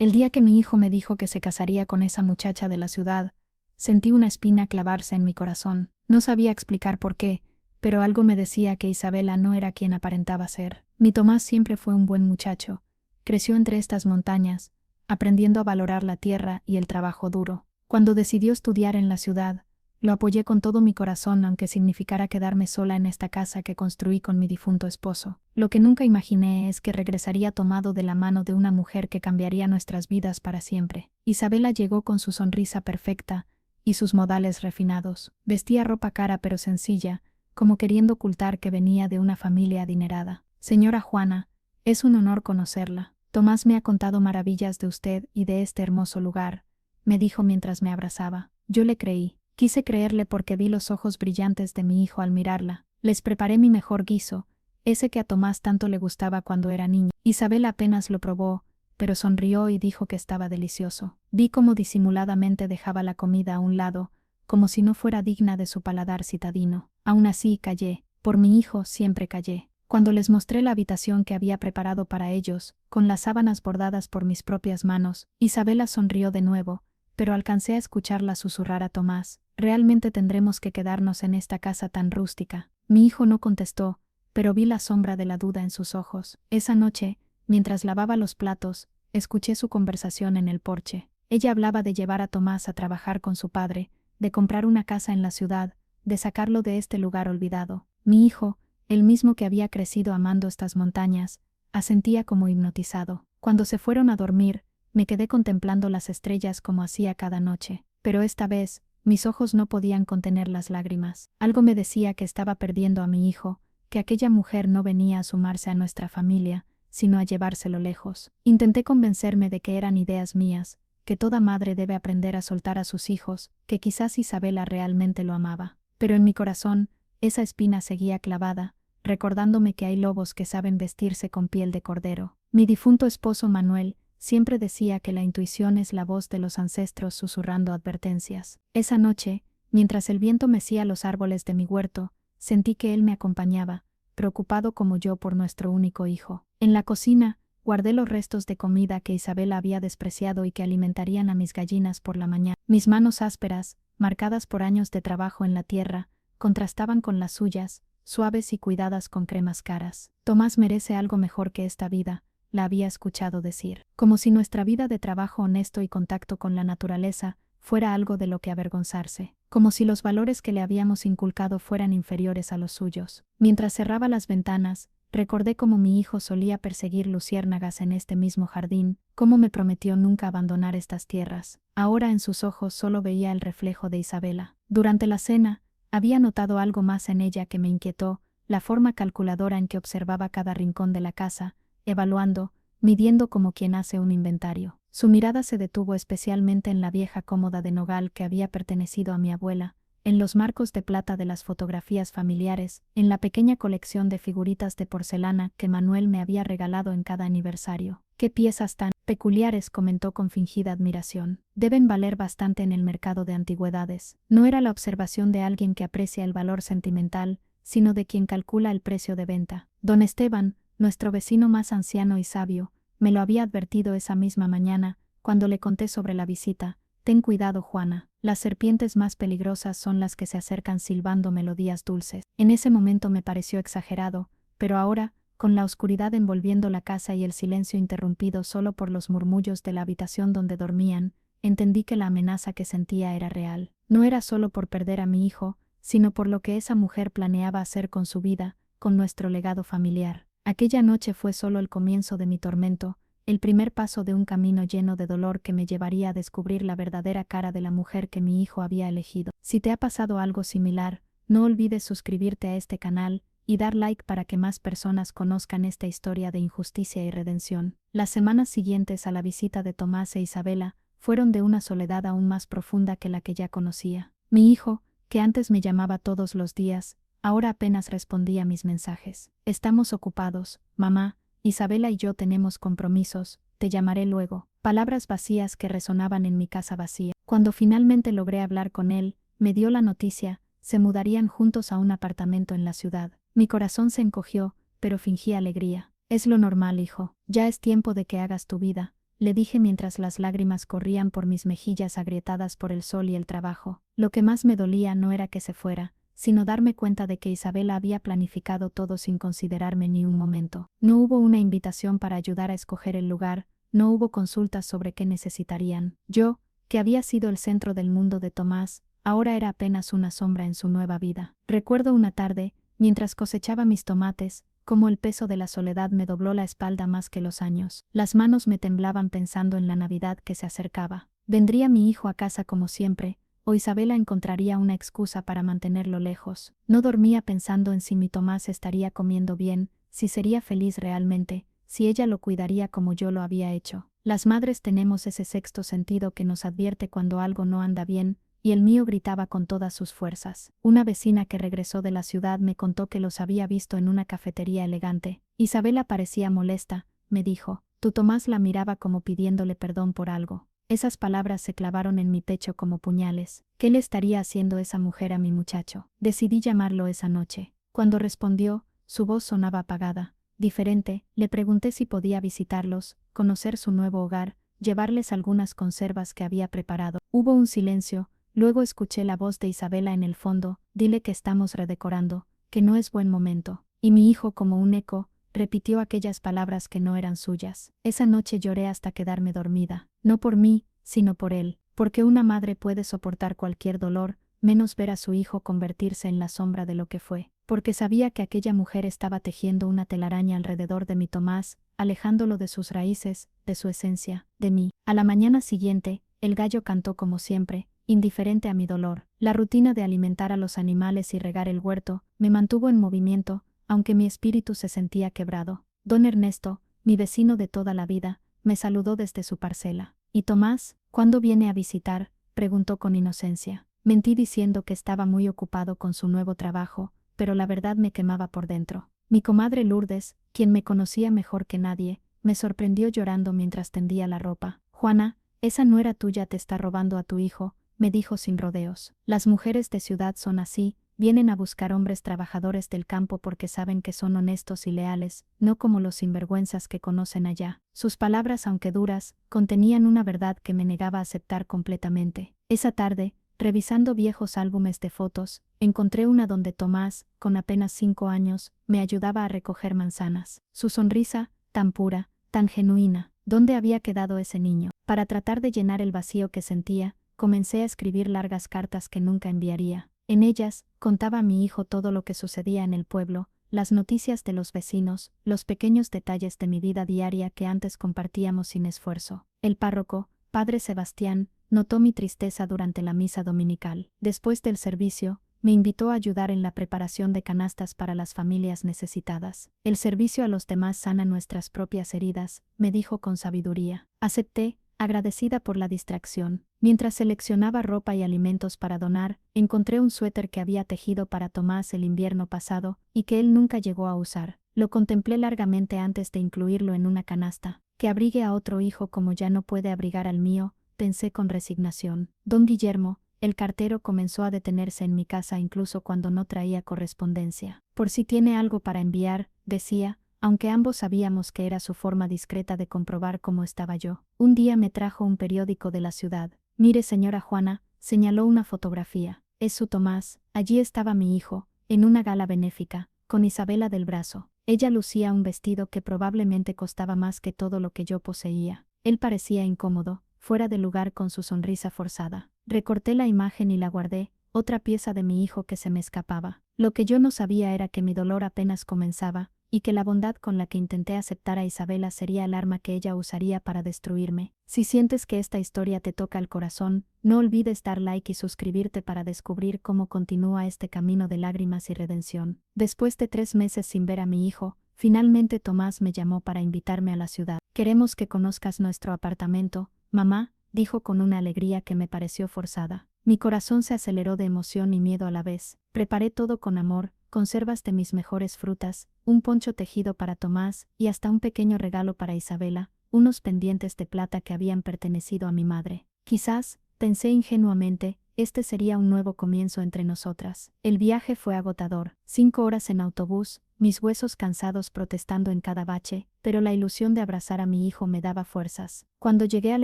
El día que mi hijo me dijo que se casaría con esa muchacha de la ciudad, sentí una espina clavarse en mi corazón. No sabía explicar por qué, pero algo me decía que Isabela no era quien aparentaba ser. Mi Tomás siempre fue un buen muchacho. Creció entre estas montañas, aprendiendo a valorar la tierra y el trabajo duro. Cuando decidió estudiar en la ciudad, lo apoyé con todo mi corazón, aunque significara quedarme sola en esta casa que construí con mi difunto esposo. Lo que nunca imaginé es que regresaría tomado de la mano de una mujer que cambiaría nuestras vidas para siempre. Isabela llegó con su sonrisa perfecta y sus modales refinados. Vestía ropa cara pero sencilla, como queriendo ocultar que venía de una familia adinerada. Señora Juana, es un honor conocerla. Tomás me ha contado maravillas de usted y de este hermoso lugar, me dijo mientras me abrazaba. Yo le creí. Quise creerle porque vi los ojos brillantes de mi hijo al mirarla. Les preparé mi mejor guiso, ese que a Tomás tanto le gustaba cuando era niño. Isabel apenas lo probó, pero sonrió y dijo que estaba delicioso. Vi cómo disimuladamente dejaba la comida a un lado, como si no fuera digna de su paladar citadino. Aún así callé. Por mi hijo siempre callé. Cuando les mostré la habitación que había preparado para ellos, con las sábanas bordadas por mis propias manos, Isabela sonrió de nuevo, pero alcancé a escucharla susurrar a Tomás: «Realmente tendremos que quedarnos en esta casa tan rústica». Mi hijo no contestó, pero vi la sombra de la duda en sus ojos. Esa noche, mientras lavaba los platos, escuché su conversación en el porche. Ella hablaba de llevar a Tomás a trabajar con su padre, de comprar una casa en la ciudad, de sacarlo de este lugar olvidado. Mi hijo, el mismo que había crecido amando estas montañas, asentía como hipnotizado. Cuando se fueron a dormir, me quedé contemplando las estrellas como hacía cada noche, pero esta vez, mis ojos no podían contener las lágrimas. Algo me decía que estaba perdiendo a mi hijo, que aquella mujer no venía a sumarse a nuestra familia, sino a llevárselo lejos. Intenté convencerme de que eran ideas mías, que toda madre debe aprender a soltar a sus hijos, que quizás Isabela realmente lo amaba. Pero en mi corazón, esa espina seguía clavada, recordándome que hay lobos que saben vestirse con piel de cordero. Mi difunto esposo Manuel siempre decía que la intuición es la voz de los ancestros susurrando advertencias. Esa noche, mientras el viento mecía los árboles de mi huerto, sentí que él me acompañaba, preocupado como yo por nuestro único hijo. En la cocina, guardé los restos de comida que Isabela había despreciado y que alimentarían a mis gallinas por la mañana. Mis manos ásperas, marcadas por años de trabajo en la tierra, contrastaban con las suyas, suaves y cuidadas con cremas caras. Tomás merece algo mejor que esta vida, la había escuchado decir. Como si nuestra vida de trabajo honesto y contacto con la naturaleza fuera algo de lo que avergonzarse. Como si los valores que le habíamos inculcado fueran inferiores a los suyos. Mientras cerraba las ventanas, recordé cómo mi hijo solía perseguir luciérnagas en este mismo jardín, cómo me prometió nunca abandonar estas tierras. Ahora en sus ojos solo veía el reflejo de Isabela. Durante la cena, había notado algo más en ella que me inquietó, la forma calculadora en que observaba cada rincón de la casa, evaluando, midiendo como quien hace un inventario. Su mirada se detuvo especialmente en la vieja cómoda de nogal que había pertenecido a mi abuela, en los marcos de plata de las fotografías familiares, en la pequeña colección de figuritas de porcelana que Manuel me había regalado en cada aniversario. «Qué piezas tan peculiares», comentó con fingida admiración. «Deben valer bastante en el mercado de antigüedades». No era la observación de alguien que aprecia el valor sentimental, sino de quien calcula el precio de venta. Don Esteban, nuestro vecino más anciano y sabio, me lo había advertido esa misma mañana, cuando le conté sobre la visita. «Ten cuidado, Juana, las serpientes más peligrosas son las que se acercan silbando melodías dulces». En ese momento me pareció exagerado, pero ahora, con la oscuridad envolviendo la casa y el silencio interrumpido solo por los murmullos de la habitación donde dormían, entendí que la amenaza que sentía era real. No era solo por perder a mi hijo, sino por lo que esa mujer planeaba hacer con su vida, con nuestro legado familiar. Aquella noche fue solo el comienzo de mi tormento, el primer paso de un camino lleno de dolor que me llevaría a descubrir la verdadera cara de la mujer que mi hijo había elegido. Si te ha pasado algo similar, no olvides suscribirte a este canal y dar like para que más personas conozcan esta historia de injusticia y redención. Las semanas siguientes a la visita de Tomás e Isabela fueron de una soledad aún más profunda que la que ya conocía. Mi hijo, que antes me llamaba todos los días, ahora apenas respondía a mis mensajes. «Estamos ocupados, mamá. Isabela y yo tenemos compromisos, te llamaré luego». Palabras vacías que resonaban en mi casa vacía. Cuando finalmente logré hablar con él, me dio la noticia: se mudarían juntos a un apartamento en la ciudad. Mi corazón se encogió, pero fingí alegría. «Es lo normal, hijo. Ya es tiempo de que hagas tu vida», le dije mientras las lágrimas corrían por mis mejillas agrietadas por el sol y el trabajo. Lo que más me dolía no era que se fuera, sino darme cuenta de que Isabela había planificado todo sin considerarme ni un momento. No hubo una invitación para ayudar a escoger el lugar, no hubo consultas sobre qué necesitarían. Yo, que había sido el centro del mundo de Tomás, ahora era apenas una sombra en su nueva vida. Recuerdo una tarde, mientras cosechaba mis tomates, cómo el peso de la soledad me dobló la espalda más que los años. Las manos me temblaban pensando en la Navidad que se acercaba. ¿Vendría mi hijo a casa como siempre, o Isabela encontraría una excusa para mantenerlo lejos? No dormía pensando en si mi Tomás estaría comiendo bien, si sería feliz realmente, si ella lo cuidaría como yo lo había hecho. Las madres tenemos ese sexto sentido que nos advierte cuando algo no anda bien, y el mío gritaba con todas sus fuerzas. Una vecina que regresó de la ciudad me contó que los había visto en una cafetería elegante. Isabela parecía molesta, me dijo. Tu Tomás la miraba como pidiéndole perdón por algo. Esas palabras se clavaron en mi pecho como puñales. ¿Qué le estaría haciendo esa mujer a mi muchacho? Decidí llamarlo esa noche. Cuando respondió, su voz sonaba apagada, diferente. Le pregunté si podía visitarlos, conocer su nuevo hogar, llevarles algunas conservas que había preparado. Hubo un silencio. Luego escuché la voz de Isabela en el fondo. Dile que estamos redecorando, que no es buen momento. Y mi hijo, como un eco, repitió aquellas palabras que no eran suyas. Esa noche lloré hasta quedarme dormida. No por mí, sino por él. Porque una madre puede soportar cualquier dolor, menos ver a su hijo convertirse en la sombra de lo que fue. Porque sabía que aquella mujer estaba tejiendo una telaraña alrededor de mi Tomás, alejándolo de sus raíces, de su esencia, de mí. A la mañana siguiente, el gallo cantó como siempre, indiferente a mi dolor. La rutina de alimentar a los animales y regar el huerto me mantuvo en movimiento, aunque mi espíritu se sentía quebrado. Don Ernesto, mi vecino de toda la vida, me saludó desde su parcela. ¿Y Tomás, cuándo viene a visitar?, preguntó con inocencia. Mentí diciendo que estaba muy ocupado con su nuevo trabajo, pero la verdad me quemaba por dentro. Mi comadre Lourdes, quien me conocía mejor que nadie, me sorprendió llorando mientras tendía la ropa. Juana, esa nuera tuya te está robando a tu hijo, me dijo sin rodeos. Las mujeres de ciudad son así, vienen a buscar hombres trabajadores del campo porque saben que son honestos y leales, no como los sinvergüenzas que conocen allá. Sus palabras, aunque duras, contenían una verdad que me negaba a aceptar completamente. Esa tarde, revisando viejos álbumes de fotos, encontré una donde Tomás, con apenas 5 años, me ayudaba a recoger manzanas. Su sonrisa, tan pura, tan genuina. ¿Dónde había quedado ese niño? Para tratar de llenar el vacío que sentía, comencé a escribir largas cartas que nunca enviaría. En ellas, contaba a mi hijo todo lo que sucedía en el pueblo, las noticias de los vecinos, los pequeños detalles de mi vida diaria que antes compartíamos sin esfuerzo. El párroco, padre Sebastián, notó mi tristeza durante la misa dominical. Después del servicio, me invitó a ayudar en la preparación de canastas para las familias necesitadas. El servicio a los demás sana nuestras propias heridas, me dijo con sabiduría. Acepté, agradecida por la distracción. Mientras seleccionaba ropa y alimentos para donar, encontré un suéter que había tejido para Tomás el invierno pasado y que él nunca llegó a usar. Lo contemplé largamente antes de incluirlo en una canasta. Que abrigue a otro hijo como ya no puede abrigar al mío, pensé con resignación. Don Guillermo, el cartero, comenzó a detenerse en mi casa incluso cuando no traía correspondencia. Por si tiene algo para enviar, decía, aunque ambos sabíamos que era su forma discreta de comprobar cómo estaba yo. Un día me trajo un periódico de la ciudad. Mire, señora Juana, señaló una fotografía. Es su Tomás. Allí estaba mi hijo, en una gala benéfica, con Isabela del brazo. Ella lucía un vestido que probablemente costaba más que todo lo que yo poseía. Él parecía incómodo, fuera de lugar con su sonrisa forzada. Recorté la imagen y la guardé, otra pieza de mi hijo que se me escapaba. Lo que yo no sabía era que mi dolor apenas comenzaba, y que la bondad con la que intenté aceptar a Isabela sería el arma que ella usaría para destruirme. Si sientes que esta historia te toca el corazón, no olvides dar like y suscribirte para descubrir cómo continúa este camino de lágrimas y redención. Después de 3 meses sin ver a mi hijo, finalmente Tomás me llamó para invitarme a la ciudad. Queremos que conozcas nuestro apartamento, mamá, dijo con una alegría que me pareció forzada. Mi corazón se aceleró de emoción y miedo a la vez. Preparé todo con amor, conservas de mis mejores frutas, un poncho tejido para Tomás y hasta un pequeño regalo para Isabela, unos pendientes de plata que habían pertenecido a mi madre. Quizás, pensé ingenuamente, este sería un nuevo comienzo entre nosotras. El viaje fue agotador. 5 horas en autobús, mis huesos cansados protestando en cada bache, pero la ilusión de abrazar a mi hijo me daba fuerzas. Cuando llegué al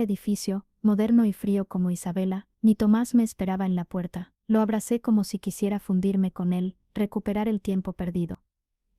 edificio, moderno y frío como Isabela, mi Tomás me esperaba en la puerta. Lo abracé como si quisiera fundirme con él, recuperar el tiempo perdido.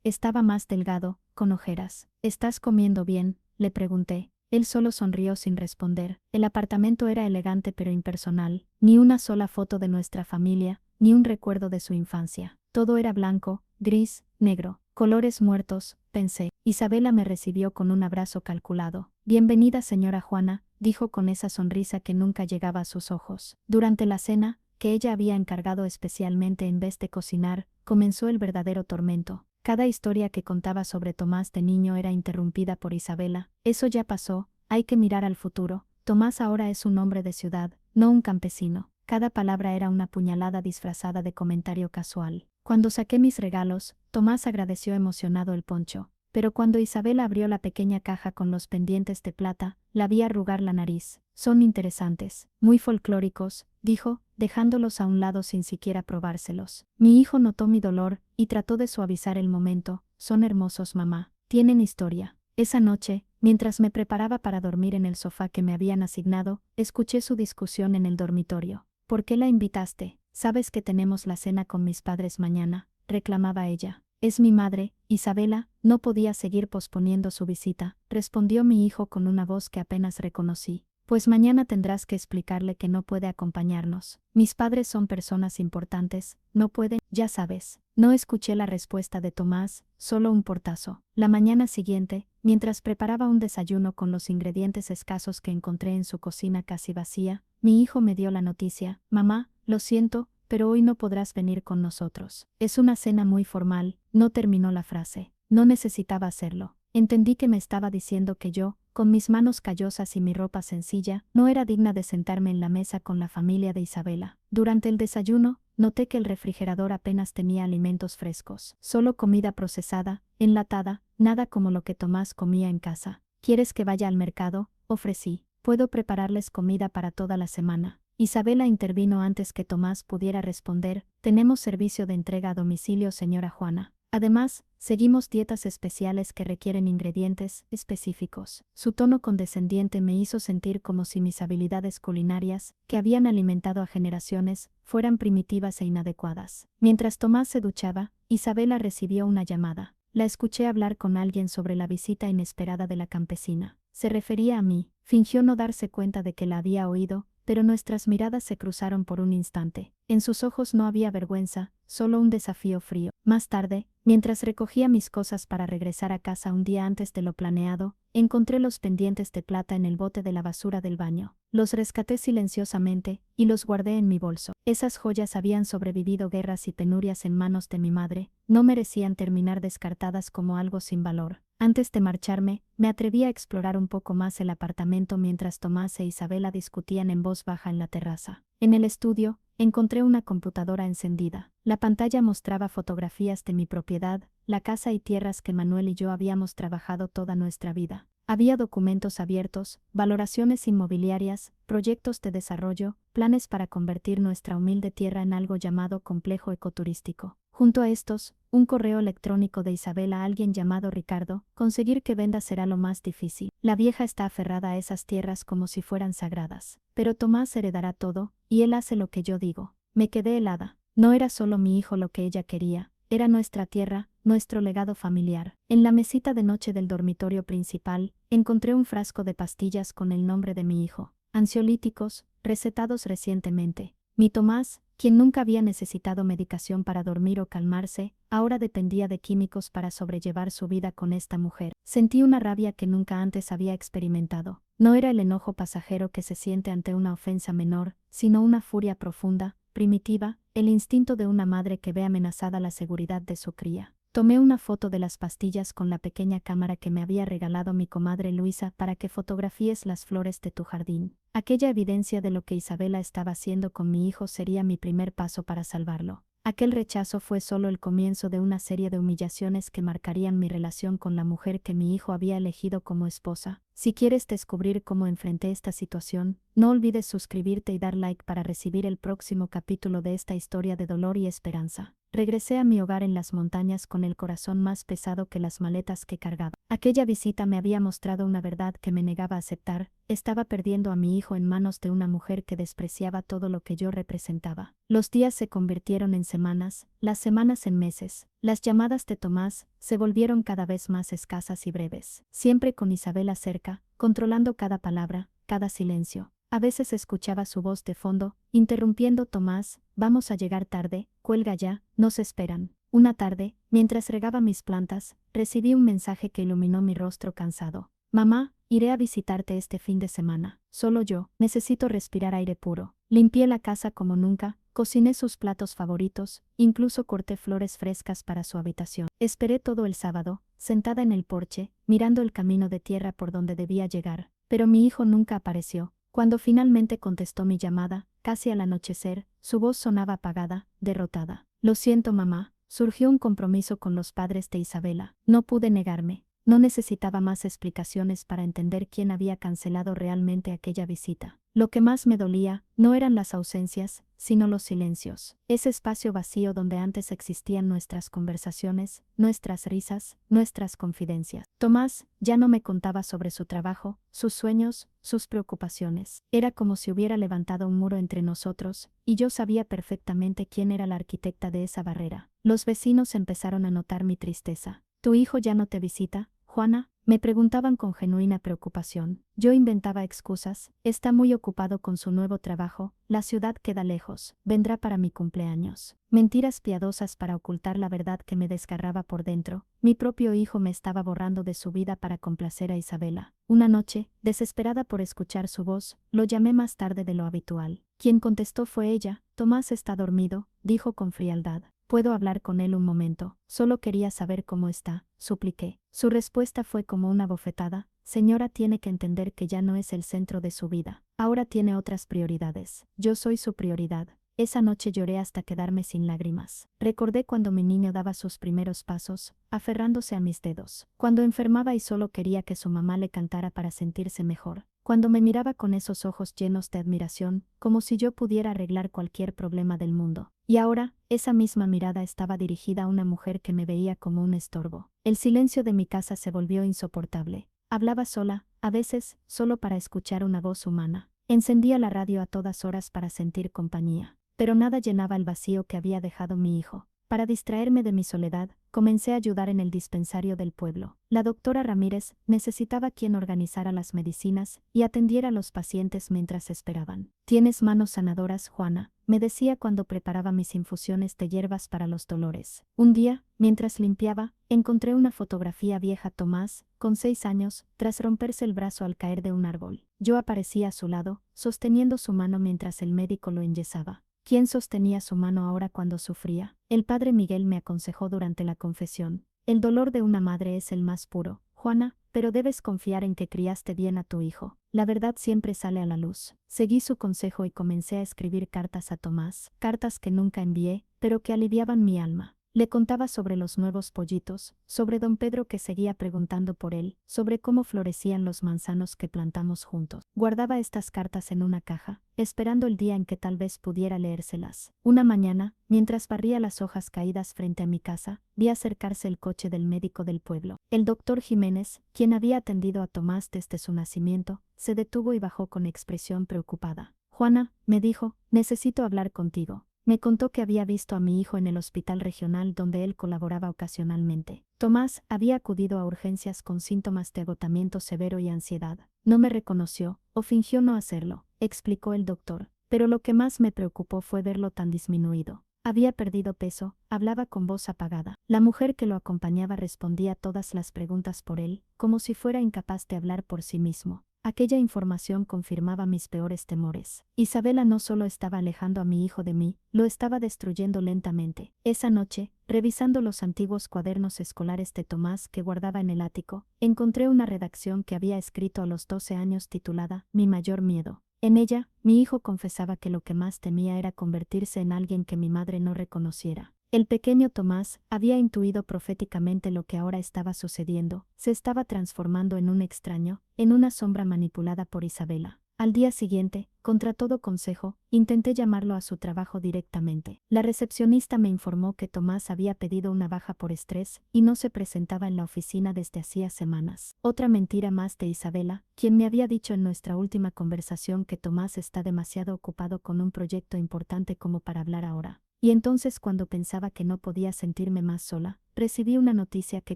Estaba más delgado, con ojeras. ¿Estás comiendo bien?, le pregunté. Él solo sonrió sin responder. El apartamento era elegante pero impersonal, ni una sola foto de nuestra familia, ni un recuerdo de su infancia. Todo era blanco, gris, negro, colores muertos, pensé. Isabela me recibió con un abrazo calculado. Bienvenida, señora Juana, dijo con esa sonrisa que nunca llegaba a sus ojos. Durante la cena, que ella había encargado especialmente en vez de cocinar, comenzó el verdadero tormento. Cada historia que contaba sobre Tomás de niño era interrumpida por Isabela. Eso ya pasó, hay que mirar al futuro. Tomás ahora es un hombre de ciudad, no un campesino. Cada palabra era una puñalada disfrazada de comentario casual. Cuando saqué mis regalos, Tomás agradeció emocionado el poncho. Pero cuando Isabela abrió la pequeña caja con los pendientes de plata, la vi arrugar la nariz. Son interesantes, muy folclóricos, dijo, dejándolos a un lado sin siquiera probárselos. Mi hijo notó mi dolor y trató de suavizar el momento. Son hermosos, mamá. Tienen historia. Esa noche, mientras me preparaba para dormir en el sofá que me habían asignado, escuché su discusión en el dormitorio. ¿Por qué la invitaste? Sabes que tenemos la cena con mis padres mañana, reclamaba ella. Es mi madre, Isabela, no podía seguir posponiendo su visita, respondió mi hijo con una voz que apenas reconocí. Pues mañana tendrás que explicarle que no puede acompañarnos. Mis padres son personas importantes, no pueden, ya sabes. No escuché la respuesta de Tomás, solo un portazo. La mañana siguiente, mientras preparaba un desayuno con los ingredientes escasos que encontré en su cocina casi vacía, mi hijo me dio la noticia. Mamá, lo siento, pero hoy no podrás venir con nosotros. Es una cena muy formal, no terminó la frase. No necesitaba hacerlo. Entendí que me estaba diciendo que yo, con mis manos callosas y mi ropa sencilla, no era digna de sentarme en la mesa con la familia de Isabela. Durante el desayuno, noté que el refrigerador apenas tenía alimentos frescos. Solo comida procesada, enlatada, nada como lo que Tomás comía en casa. ¿Quieres que vaya al mercado?, ofrecí. Puedo prepararles comida para toda la semana. Isabela intervino antes que Tomás pudiera responder. Tenemos servicio de entrega a domicilio, señora Juana. Además, seguimos dietas especiales que requieren ingredientes específicos. Su tono condescendiente me hizo sentir como si mis habilidades culinarias, que habían alimentado a generaciones, fueran primitivas e inadecuadas. Mientras Tomás se duchaba, Isabela recibió una llamada. La escuché hablar con alguien sobre la visita inesperada de la campesina. Se refería a mí. Fingió no darse cuenta de que la había oído, pero nuestras miradas se cruzaron por un instante. En sus ojos no había vergüenza, solo un desafío frío. Más tarde, mientras recogía mis cosas para regresar a casa un día antes de lo planeado, encontré los pendientes de plata en el bote de la basura del baño. Los rescaté silenciosamente y los guardé en mi bolso. Esas joyas habían sobrevivido guerras y penurias en manos de mi madre, no merecían terminar descartadas como algo sin valor. Antes de marcharme, me atreví a explorar un poco más el apartamento mientras Tomás e Isabela discutían en voz baja en la terraza. En el estudio, encontré una computadora encendida. La pantalla mostraba fotografías de mi propiedad, la casa y tierras que Manuel y yo habíamos trabajado toda nuestra vida. Había documentos abiertos, valoraciones inmobiliarias, proyectos de desarrollo, planes para convertir nuestra humilde tierra en algo llamado complejo ecoturístico. Junto a estos, un correo electrónico de Isabela a alguien llamado Ricardo. Conseguir que venda será lo más difícil. La vieja está aferrada a esas tierras como si fueran sagradas. Pero Tomás heredará todo, y él hace lo que yo digo. Me quedé helada. No era solo mi hijo lo que ella quería, era nuestra tierra, nuestro legado familiar. En la mesita de noche del dormitorio principal, encontré un frasco de pastillas con el nombre de mi hijo. Ansiolíticos, recetados recientemente. Mi Tomás, quien nunca había necesitado medicación para dormir o calmarse, ahora dependía de químicos para sobrellevar su vida con esta mujer. Sentí una rabia que nunca antes había experimentado. No era el enojo pasajero que se siente ante una ofensa menor, sino una furia profunda, primitiva, el instinto de una madre que ve amenazada la seguridad de su cría. Tomé una foto de las pastillas con la pequeña cámara que me había regalado mi comadre Luisa para que fotografíes las flores de tu jardín. Aquella evidencia de lo que Isabela estaba haciendo con mi hijo sería mi primer paso para salvarlo. Aquel rechazo fue solo el comienzo de una serie de humillaciones que marcarían mi relación con la mujer que mi hijo había elegido como esposa. Si quieres descubrir cómo enfrenté esta situación, no olvides suscribirte y dar like para recibir el próximo capítulo de esta historia de dolor y esperanza. regresé a mi hogar en las montañas con el corazón más pesado que las maletas que cargaba. Aquella visita me había mostrado una verdad que me negaba a aceptar: estaba perdiendo a mi hijo en manos de una mujer que despreciaba todo lo que yo representaba. Los días se convirtieron en semanas, las semanas en meses. Las llamadas de Tomás se volvieron cada vez más escasas y breves, siempre con Isabela cerca, controlando cada palabra, cada silencio. A veces escuchaba su voz de fondo, interrumpiendo: Tomás, vamos a llegar tarde, cuelga ya, nos esperan. Una tarde, mientras regaba mis plantas, recibí un mensaje que iluminó mi rostro cansado. Mamá, iré a visitarte este fin de semana. Solo yo, necesito respirar aire puro. Limpié la casa como nunca, cociné sus platos favoritos, incluso corté flores frescas para su habitación. Esperé todo el sábado, sentada en el porche, mirando el camino de tierra por donde debía llegar, pero mi hijo nunca apareció. Cuando finalmente contestó mi llamada, casi al anochecer, su voz sonaba apagada, derrotada. Lo siento, mamá, surgió un compromiso con los padres de Isabela. No pude negarme. No necesitaba más explicaciones para entender quién había cancelado realmente aquella visita. Lo que más me dolía no eran las ausencias, sino los silencios. Ese espacio vacío donde antes existían nuestras conversaciones, nuestras risas, nuestras confidencias. Tomás ya no me contaba sobre su trabajo, sus sueños, sus preocupaciones. Era como si hubiera levantado un muro entre nosotros, y yo sabía perfectamente quién era la arquitecta de esa barrera. Los vecinos empezaron a notar mi tristeza. ¿Tu hijo ya no te visita, Juana?, me preguntaban con genuina preocupación. Yo inventaba excusas: está muy ocupado con su nuevo trabajo, la ciudad queda lejos, vendrá para mi cumpleaños. Mentiras piadosas para ocultar la verdad que me desgarraba por dentro. Mi propio hijo me estaba borrando de su vida para complacer a Isabela. Una noche, desesperada por escuchar su voz, lo llamé más tarde de lo habitual. Quien contestó fue ella. Tomás está dormido, dijo con frialdad. ¿Puedo hablar con él un momento? Solo quería saber cómo está, supliqué. Su respuesta fue como una bofetada: señora, tiene que entender que ya no es el centro de su vida. Ahora tiene otras prioridades. Yo soy su prioridad. Esa noche lloré hasta quedarme sin lágrimas. Recordé cuando mi niño daba sus primeros pasos, aferrándose a mis dedos. Cuando enfermaba y solo quería que su mamá le cantara para sentirse mejor. Cuando me miraba con esos ojos llenos de admiración, como si yo pudiera arreglar cualquier problema del mundo. Y ahora, esa misma mirada estaba dirigida a una mujer que me veía como un estorbo. El silencio de mi casa se volvió insoportable. Hablaba sola, a veces, solo para escuchar una voz humana. Encendía la radio a todas horas para sentir compañía. Pero nada llenaba el vacío que había dejado mi hijo. Para distraerme de mi soledad, comencé a ayudar en el dispensario del pueblo. La doctora Ramírez necesitaba quien organizara las medicinas y atendiera a los pacientes mientras esperaban. Tienes manos sanadoras, Juana, me decía cuando preparaba mis infusiones de hierbas para los dolores. Un día, mientras limpiaba, encontré una fotografía vieja: Tomás, con 6 años, tras romperse el brazo al caer de un árbol. Yo aparecía a su lado, sosteniendo su mano mientras el médico lo enyesaba. ¿Quién sostenía su mano ahora cuando sufría? El padre Miguel me aconsejó durante la confesión. El dolor de una madre es el más puro, Juana, pero debes confiar en que criaste bien a tu hijo. La verdad siempre sale a la luz. Seguí su consejo y comencé a escribir cartas a Tomás, cartas que nunca envié, pero que aliviaban mi alma. Le contaba sobre los nuevos pollitos, sobre don Pedro que seguía preguntando por él, sobre cómo florecían los manzanos que plantamos juntos. Guardaba estas cartas en una caja, esperando el día en que tal vez pudiera leérselas. Una mañana, mientras barría las hojas caídas frente a mi casa, vi acercarse el coche del médico del pueblo. El doctor Jiménez, quien había atendido a Tomás desde su nacimiento, se detuvo y bajó con expresión preocupada. Juana, me dijo, necesito hablar contigo. Me contó que había visto a mi hijo en el hospital regional donde él colaboraba ocasionalmente. Tomás había acudido a urgencias con síntomas de agotamiento severo y ansiedad. No me reconoció, o fingió no hacerlo, explicó el doctor, pero lo que más me preocupó fue verlo tan disminuido. Había perdido peso, hablaba con voz apagada. La mujer que lo acompañaba respondía todas las preguntas por él, como si fuera incapaz de hablar por sí mismo. Aquella información confirmaba mis peores temores. Isabela no solo estaba alejando a mi hijo de mí, lo estaba destruyendo lentamente. Esa noche, revisando los antiguos cuadernos escolares de Tomás que guardaba en el ático, encontré una redacción que había escrito a los 12 años titulada Mi mayor miedo. En ella, mi hijo confesaba que lo que más temía era convertirse en alguien que mi madre no reconociera. El pequeño Tomás había intuido proféticamente lo que ahora estaba sucediendo: se estaba transformando en un extraño, en una sombra manipulada por Isabela. Al día siguiente, contra todo consejo, intenté llamarlo a su trabajo directamente. La recepcionista me informó que Tomás había pedido una baja por estrés y no se presentaba en la oficina desde hacía semanas. Otra mentira más de Isabela, quien me había dicho en nuestra última conversación que Tomás está demasiado ocupado con un proyecto importante como para hablar ahora. Y entonces, cuando pensaba que no podía sentirme más sola, recibí una noticia que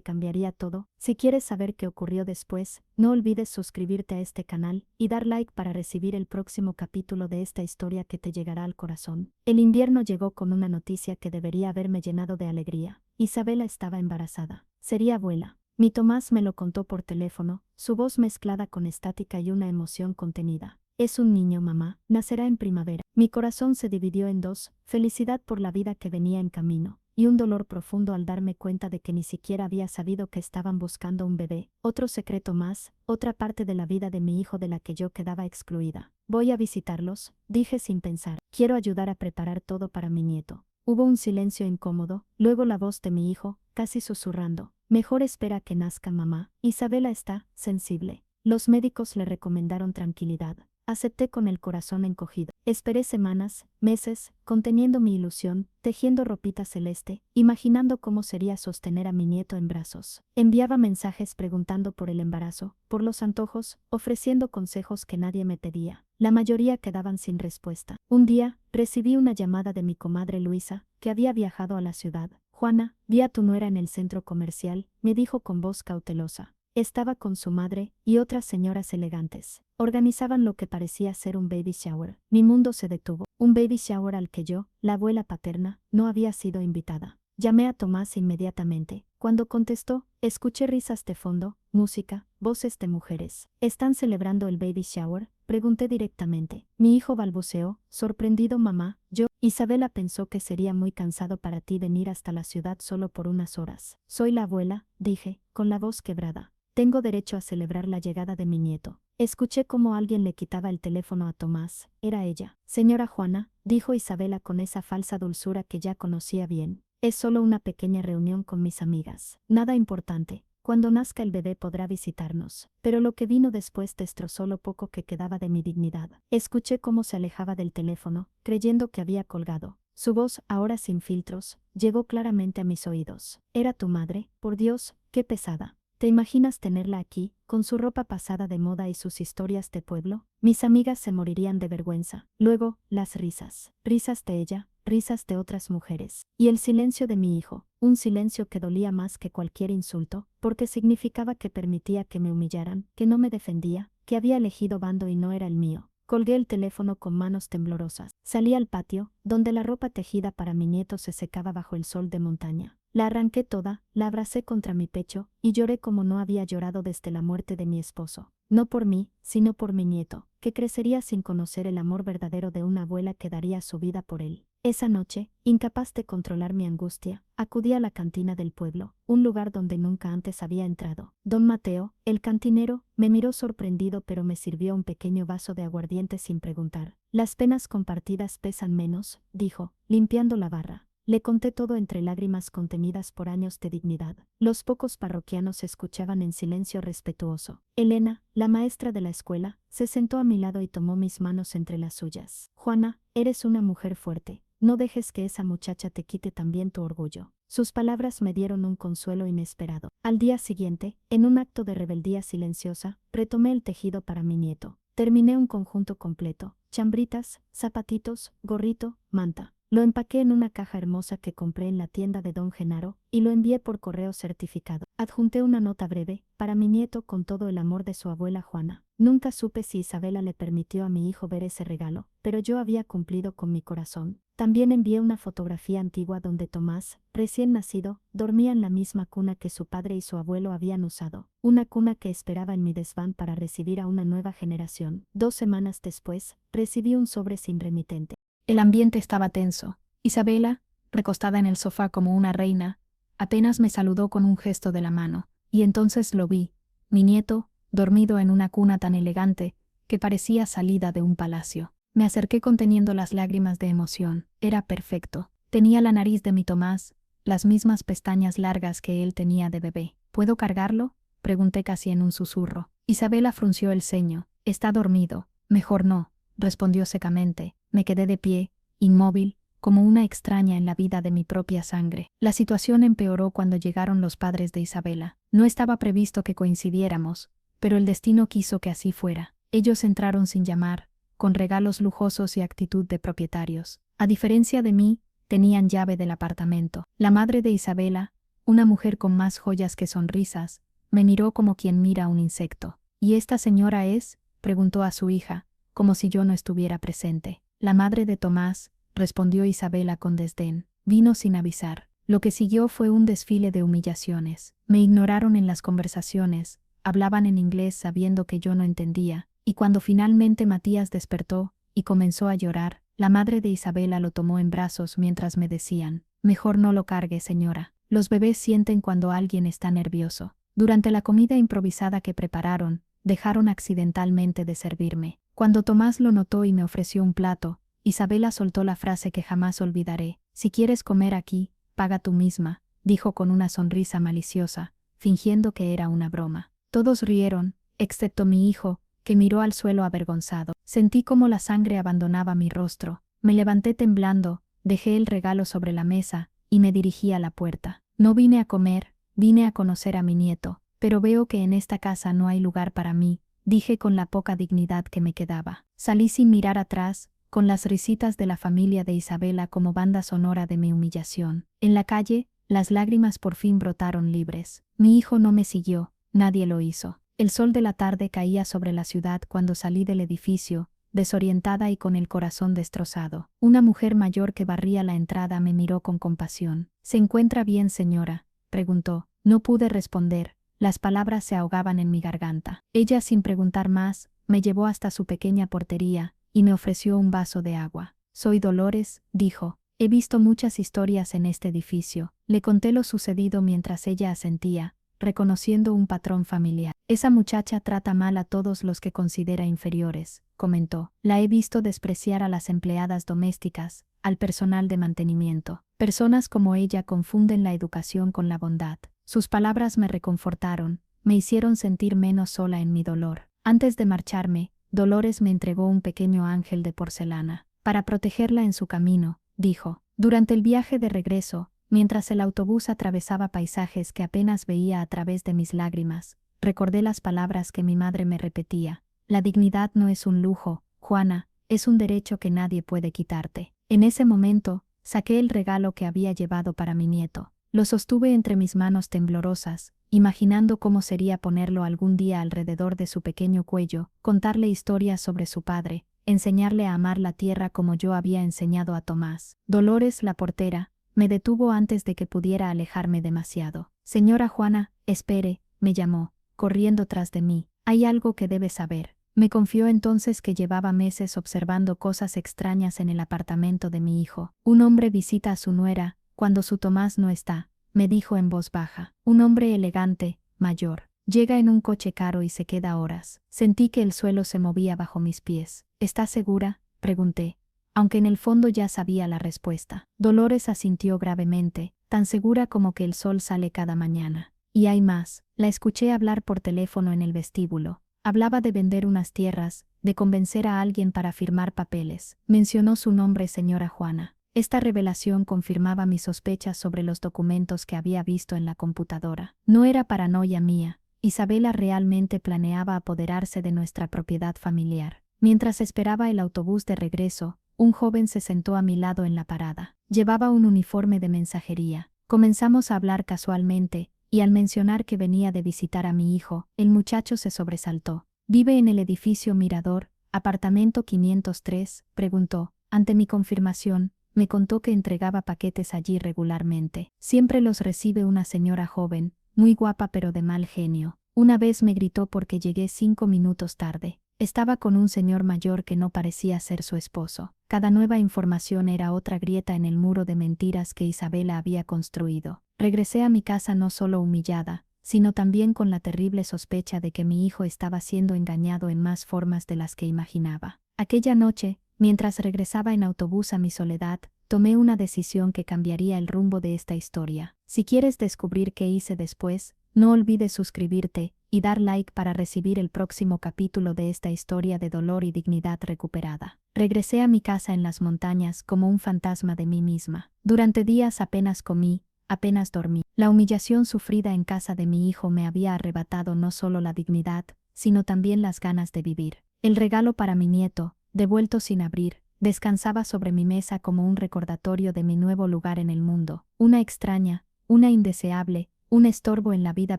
cambiaría todo. Si quieres saber qué ocurrió después, no olvides suscribirte a este canal y dar like para recibir el próximo capítulo de esta historia que te llegará al corazón. El invierno llegó con una noticia que debería haberme llenado de alegría. Isabela estaba embarazada. Sería abuela. Mi Tomás me lo contó por teléfono, su voz mezclada con estática y una emoción contenida. Es un niño, mamá, nacerá en primavera. Mi corazón se dividió en dos, felicidad por la vida que venía en camino, y un dolor profundo al darme cuenta de que ni siquiera había sabido que estaban buscando un bebé. Otro secreto más, otra parte de la vida de mi hijo de la que yo quedaba excluida. Voy a visitarlos, dije sin pensar. Quiero ayudar a preparar todo para mi nieto. Hubo un silencio incómodo, luego la voz de mi hijo, casi susurrando. Mejor espera que nazca, mamá. Isabela está sensible. Los médicos le recomendaron tranquilidad. Acepté con el corazón encogido. Esperé semanas, meses, conteniendo mi ilusión, tejiendo ropita celeste, imaginando cómo sería sostener a mi nieto en brazos. Enviaba mensajes preguntando por el embarazo, por los antojos, ofreciendo consejos que nadie me pedía. La mayoría quedaban sin respuesta. Un día, recibí una llamada de mi comadre Luisa, que había viajado a la ciudad. Juana, vi a tu nuera en el centro comercial, me dijo con voz cautelosa. Estaba con su madre y otras señoras elegantes. Organizaban lo que parecía ser un baby shower. Mi mundo se detuvo. Un baby shower al que yo, la abuela paterna, no había sido invitada. Llamé a Tomás inmediatamente. Cuando contestó, escuché risas de fondo, música, voces de mujeres. ¿Están celebrando el baby shower?, pregunté directamente. Mi hijo balbuceó, sorprendido. Mamá, yo. Isabela pensó que sería muy cansado para ti venir hasta la ciudad solo por unas horas. Soy la abuela, dije, con la voz quebrada. Tengo derecho a celebrar la llegada de mi nieto. Escuché cómo alguien le quitaba el teléfono a Tomás. Era ella. Señora Juana, dijo Isabela con esa falsa dulzura que ya conocía bien. Es solo una pequeña reunión con mis amigas. Nada importante. Cuando nazca el bebé podrá visitarnos. Pero lo que vino después destrozó lo poco que quedaba de mi dignidad. Escuché cómo se alejaba del teléfono, creyendo que había colgado. Su voz, ahora sin filtros, llegó claramente a mis oídos. ¿Era tu madre? Por Dios, qué pesada. ¿Te imaginas tenerla aquí, con su ropa pasada de moda y sus historias de pueblo? Mis amigas se morirían de vergüenza. Luego, las risas. Risas de ella, risas de otras mujeres. Y el silencio de mi hijo, un silencio que dolía más que cualquier insulto, porque significaba que permitía que me humillaran, que no me defendía, que había elegido bando y no era el mío. Colgué el teléfono con manos temblorosas. Salí al patio, donde la ropa tejida para mi nieto se secaba bajo el sol de montaña. La arranqué toda, la abracé contra mi pecho, y lloré como no había llorado desde la muerte de mi esposo. No por mí, sino por mi nieto, que crecería sin conocer el amor verdadero de una abuela que daría su vida por él. Esa noche, incapaz de controlar mi angustia, acudí a la cantina del pueblo, un lugar donde nunca antes había entrado. Don Mateo, el cantinero, me miró sorprendido pero me sirvió un pequeño vaso de aguardiente sin preguntar. Las penas compartidas pesan menos, dijo, limpiando la barra. Le conté todo entre lágrimas contenidas por años de dignidad. Los pocos parroquianos escuchaban en silencio respetuoso. Elena, la maestra de la escuela, se sentó a mi lado y tomó mis manos entre las suyas. Juana, eres una mujer fuerte. No dejes que esa muchacha te quite también tu orgullo. Sus palabras me dieron un consuelo inesperado. Al día siguiente, en un acto de rebeldía silenciosa, retomé el tejido para mi nieto. Terminé un conjunto completo: chambritas, zapatitos, gorrito, manta. Lo empaqué en una caja hermosa que compré en la tienda de Don Genaro y lo envié por correo certificado. Adjunté una nota breve, para mi nieto con todo el amor de su abuela Juana. Nunca supe si Isabela le permitió a mi hijo ver ese regalo, pero yo había cumplido con mi corazón. También envié una fotografía antigua donde Tomás, recién nacido, dormía en la misma cuna que su padre y su abuelo habían usado, una cuna que esperaba en mi desván para recibir a una nueva generación. 2 semanas después, recibí un sobre sin remitente. El ambiente estaba tenso. Isabela, recostada en el sofá como una reina, apenas me saludó con un gesto de la mano, y entonces lo vi, mi nieto, dormido en una cuna tan elegante, que parecía salida de un palacio. Me acerqué conteniendo las lágrimas de emoción. Era perfecto. Tenía la nariz de mi Tomás, las mismas pestañas largas que él tenía de bebé. ¿Puedo cargarlo?, pregunté casi en un susurro. Isabela frunció el ceño. Está dormido. Mejor no, respondió secamente. Me quedé de pie, inmóvil, como una extraña en la vida de mi propia sangre. La situación empeoró cuando llegaron los padres de Isabela. No estaba previsto que coincidiéramos, pero el destino quiso que así fuera. Ellos entraron sin llamar, con regalos lujosos y actitud de propietarios. A diferencia de mí, tenían llave del apartamento. La madre de Isabela, una mujer con más joyas que sonrisas, me miró como quien mira a un insecto. ¿Y esta señora es?, preguntó a su hija, como si yo no estuviera presente. La madre de Tomás, respondió Isabela con desdén. Vino sin avisar. Lo que siguió fue un desfile de humillaciones. Me ignoraron en las conversaciones, hablaban en inglés sabiendo que yo no entendía, y cuando finalmente Matías despertó y comenzó a llorar, la madre de Isabela lo tomó en brazos mientras me decían: mejor no lo cargue, señora. Los bebés sienten cuando alguien está nervioso. Durante la comida improvisada que prepararon, dejaron accidentalmente de servirme. Cuando Tomás lo notó y me ofreció un plato, Isabela soltó la frase que jamás olvidaré: si quieres comer aquí, paga tú misma, dijo con una sonrisa maliciosa, fingiendo que era una broma. Todos rieron, excepto mi hijo, que miró al suelo avergonzado. Sentí como la sangre abandonaba mi rostro. Me levanté temblando, dejé el regalo sobre la mesa y me dirigí a la puerta. No vine a comer, vine a conocer a mi nieto, pero veo que en esta casa no hay lugar para mí, dije con la poca dignidad que me quedaba. Salí sin mirar atrás, con las risitas de la familia de Isabela como banda sonora de mi humillación. En la calle, las lágrimas por fin brotaron libres. Mi hijo no me siguió, nadie lo hizo. El sol de la tarde caía sobre la ciudad cuando salí del edificio, desorientada y con el corazón destrozado. Una mujer mayor que barría la entrada me miró con compasión. ¿Se encuentra bien, señora?, preguntó. No pude responder, las palabras se ahogaban en mi garganta. Ella, sin preguntar más, me llevó hasta su pequeña portería y me ofreció un vaso de agua. Soy Dolores, dijo. He visto muchas historias en este edificio. Le conté lo sucedido mientras ella asentía, reconociendo un patrón familiar. Esa muchacha trata mal a todos los que considera inferiores, comentó. La he visto despreciar a las empleadas domésticas, al personal de mantenimiento. Personas como ella confunden la educación con la bondad. Sus palabras me reconfortaron, me hicieron sentir menos sola en mi dolor. Antes de marcharme, Dolores me entregó un pequeño ángel de porcelana. Para protegerla en su camino, dijo. Durante el viaje de regreso, mientras el autobús atravesaba paisajes que apenas veía a través de mis lágrimas, recordé las palabras que mi madre me repetía. La dignidad no es un lujo, Juana, es un derecho que nadie puede quitarte. En ese momento, saqué el regalo que había llevado para mi nieto. Lo sostuve entre mis manos temblorosas, imaginando cómo sería ponerlo algún día alrededor de su pequeño cuello, contarle historias sobre su padre, enseñarle a amar la tierra como yo había enseñado a Tomás. Dolores, la portera, me detuvo antes de que pudiera alejarme demasiado. Señora Juana, espere, me llamó, corriendo tras de mí. Hay algo que debe saber. Me confió entonces que llevaba meses observando cosas extrañas en el apartamento de mi hijo. Un hombre visita a su nuera, cuando su Tomás no está, me dijo en voz baja. Un hombre elegante, mayor. Llega en un coche caro y se queda horas. Sentí que el suelo se movía bajo mis pies. ¿Estás segura?, pregunté, aunque en el fondo ya sabía la respuesta. Dolores asintió gravemente, tan segura como que el sol sale cada mañana. Y hay más. La escuché hablar por teléfono en el vestíbulo. Hablaba de vender unas tierras, de convencer a alguien para firmar papeles. Mencionó su nombre, señora Juana. Esta revelación confirmaba mis sospechas sobre los documentos que había visto en la computadora. No era paranoia mía. Isabela realmente planeaba apoderarse de nuestra propiedad familiar. Mientras esperaba el autobús de regreso, un joven se sentó a mi lado en la parada. Llevaba un uniforme de mensajería. Comenzamos a hablar casualmente, y al mencionar que venía de visitar a mi hijo, el muchacho se sobresaltó. ¿Vive en el edificio Mirador, apartamento 503? Preguntó. Ante mi confirmación, me contó que entregaba paquetes allí regularmente. Siempre los recibe una señora joven, muy guapa pero de mal genio. Una vez me gritó porque llegué 5 minutos tarde. Estaba con un señor mayor que no parecía ser su esposo. Cada nueva información era otra grieta en el muro de mentiras que Isabela había construido. Regresé a mi casa no solo humillada, sino también con la terrible sospecha de que mi hijo estaba siendo engañado en más formas de las que imaginaba. Aquella noche, mientras regresaba en autobús a mi soledad, tomé una decisión que cambiaría el rumbo de esta historia. Si quieres descubrir qué hice después, no olvides suscribirte y dar like para recibir el próximo capítulo de esta historia de dolor y dignidad recuperada. Regresé a mi casa en las montañas como un fantasma de mí misma. Durante días apenas comí, apenas dormí. La humillación sufrida en casa de mi hijo me había arrebatado no solo la dignidad, sino también las ganas de vivir. El regalo para mi nieto, devuelto sin abrir, descansaba sobre mi mesa como un recordatorio de mi nuevo lugar en el mundo, una extraña, una indeseable, un estorbo en la vida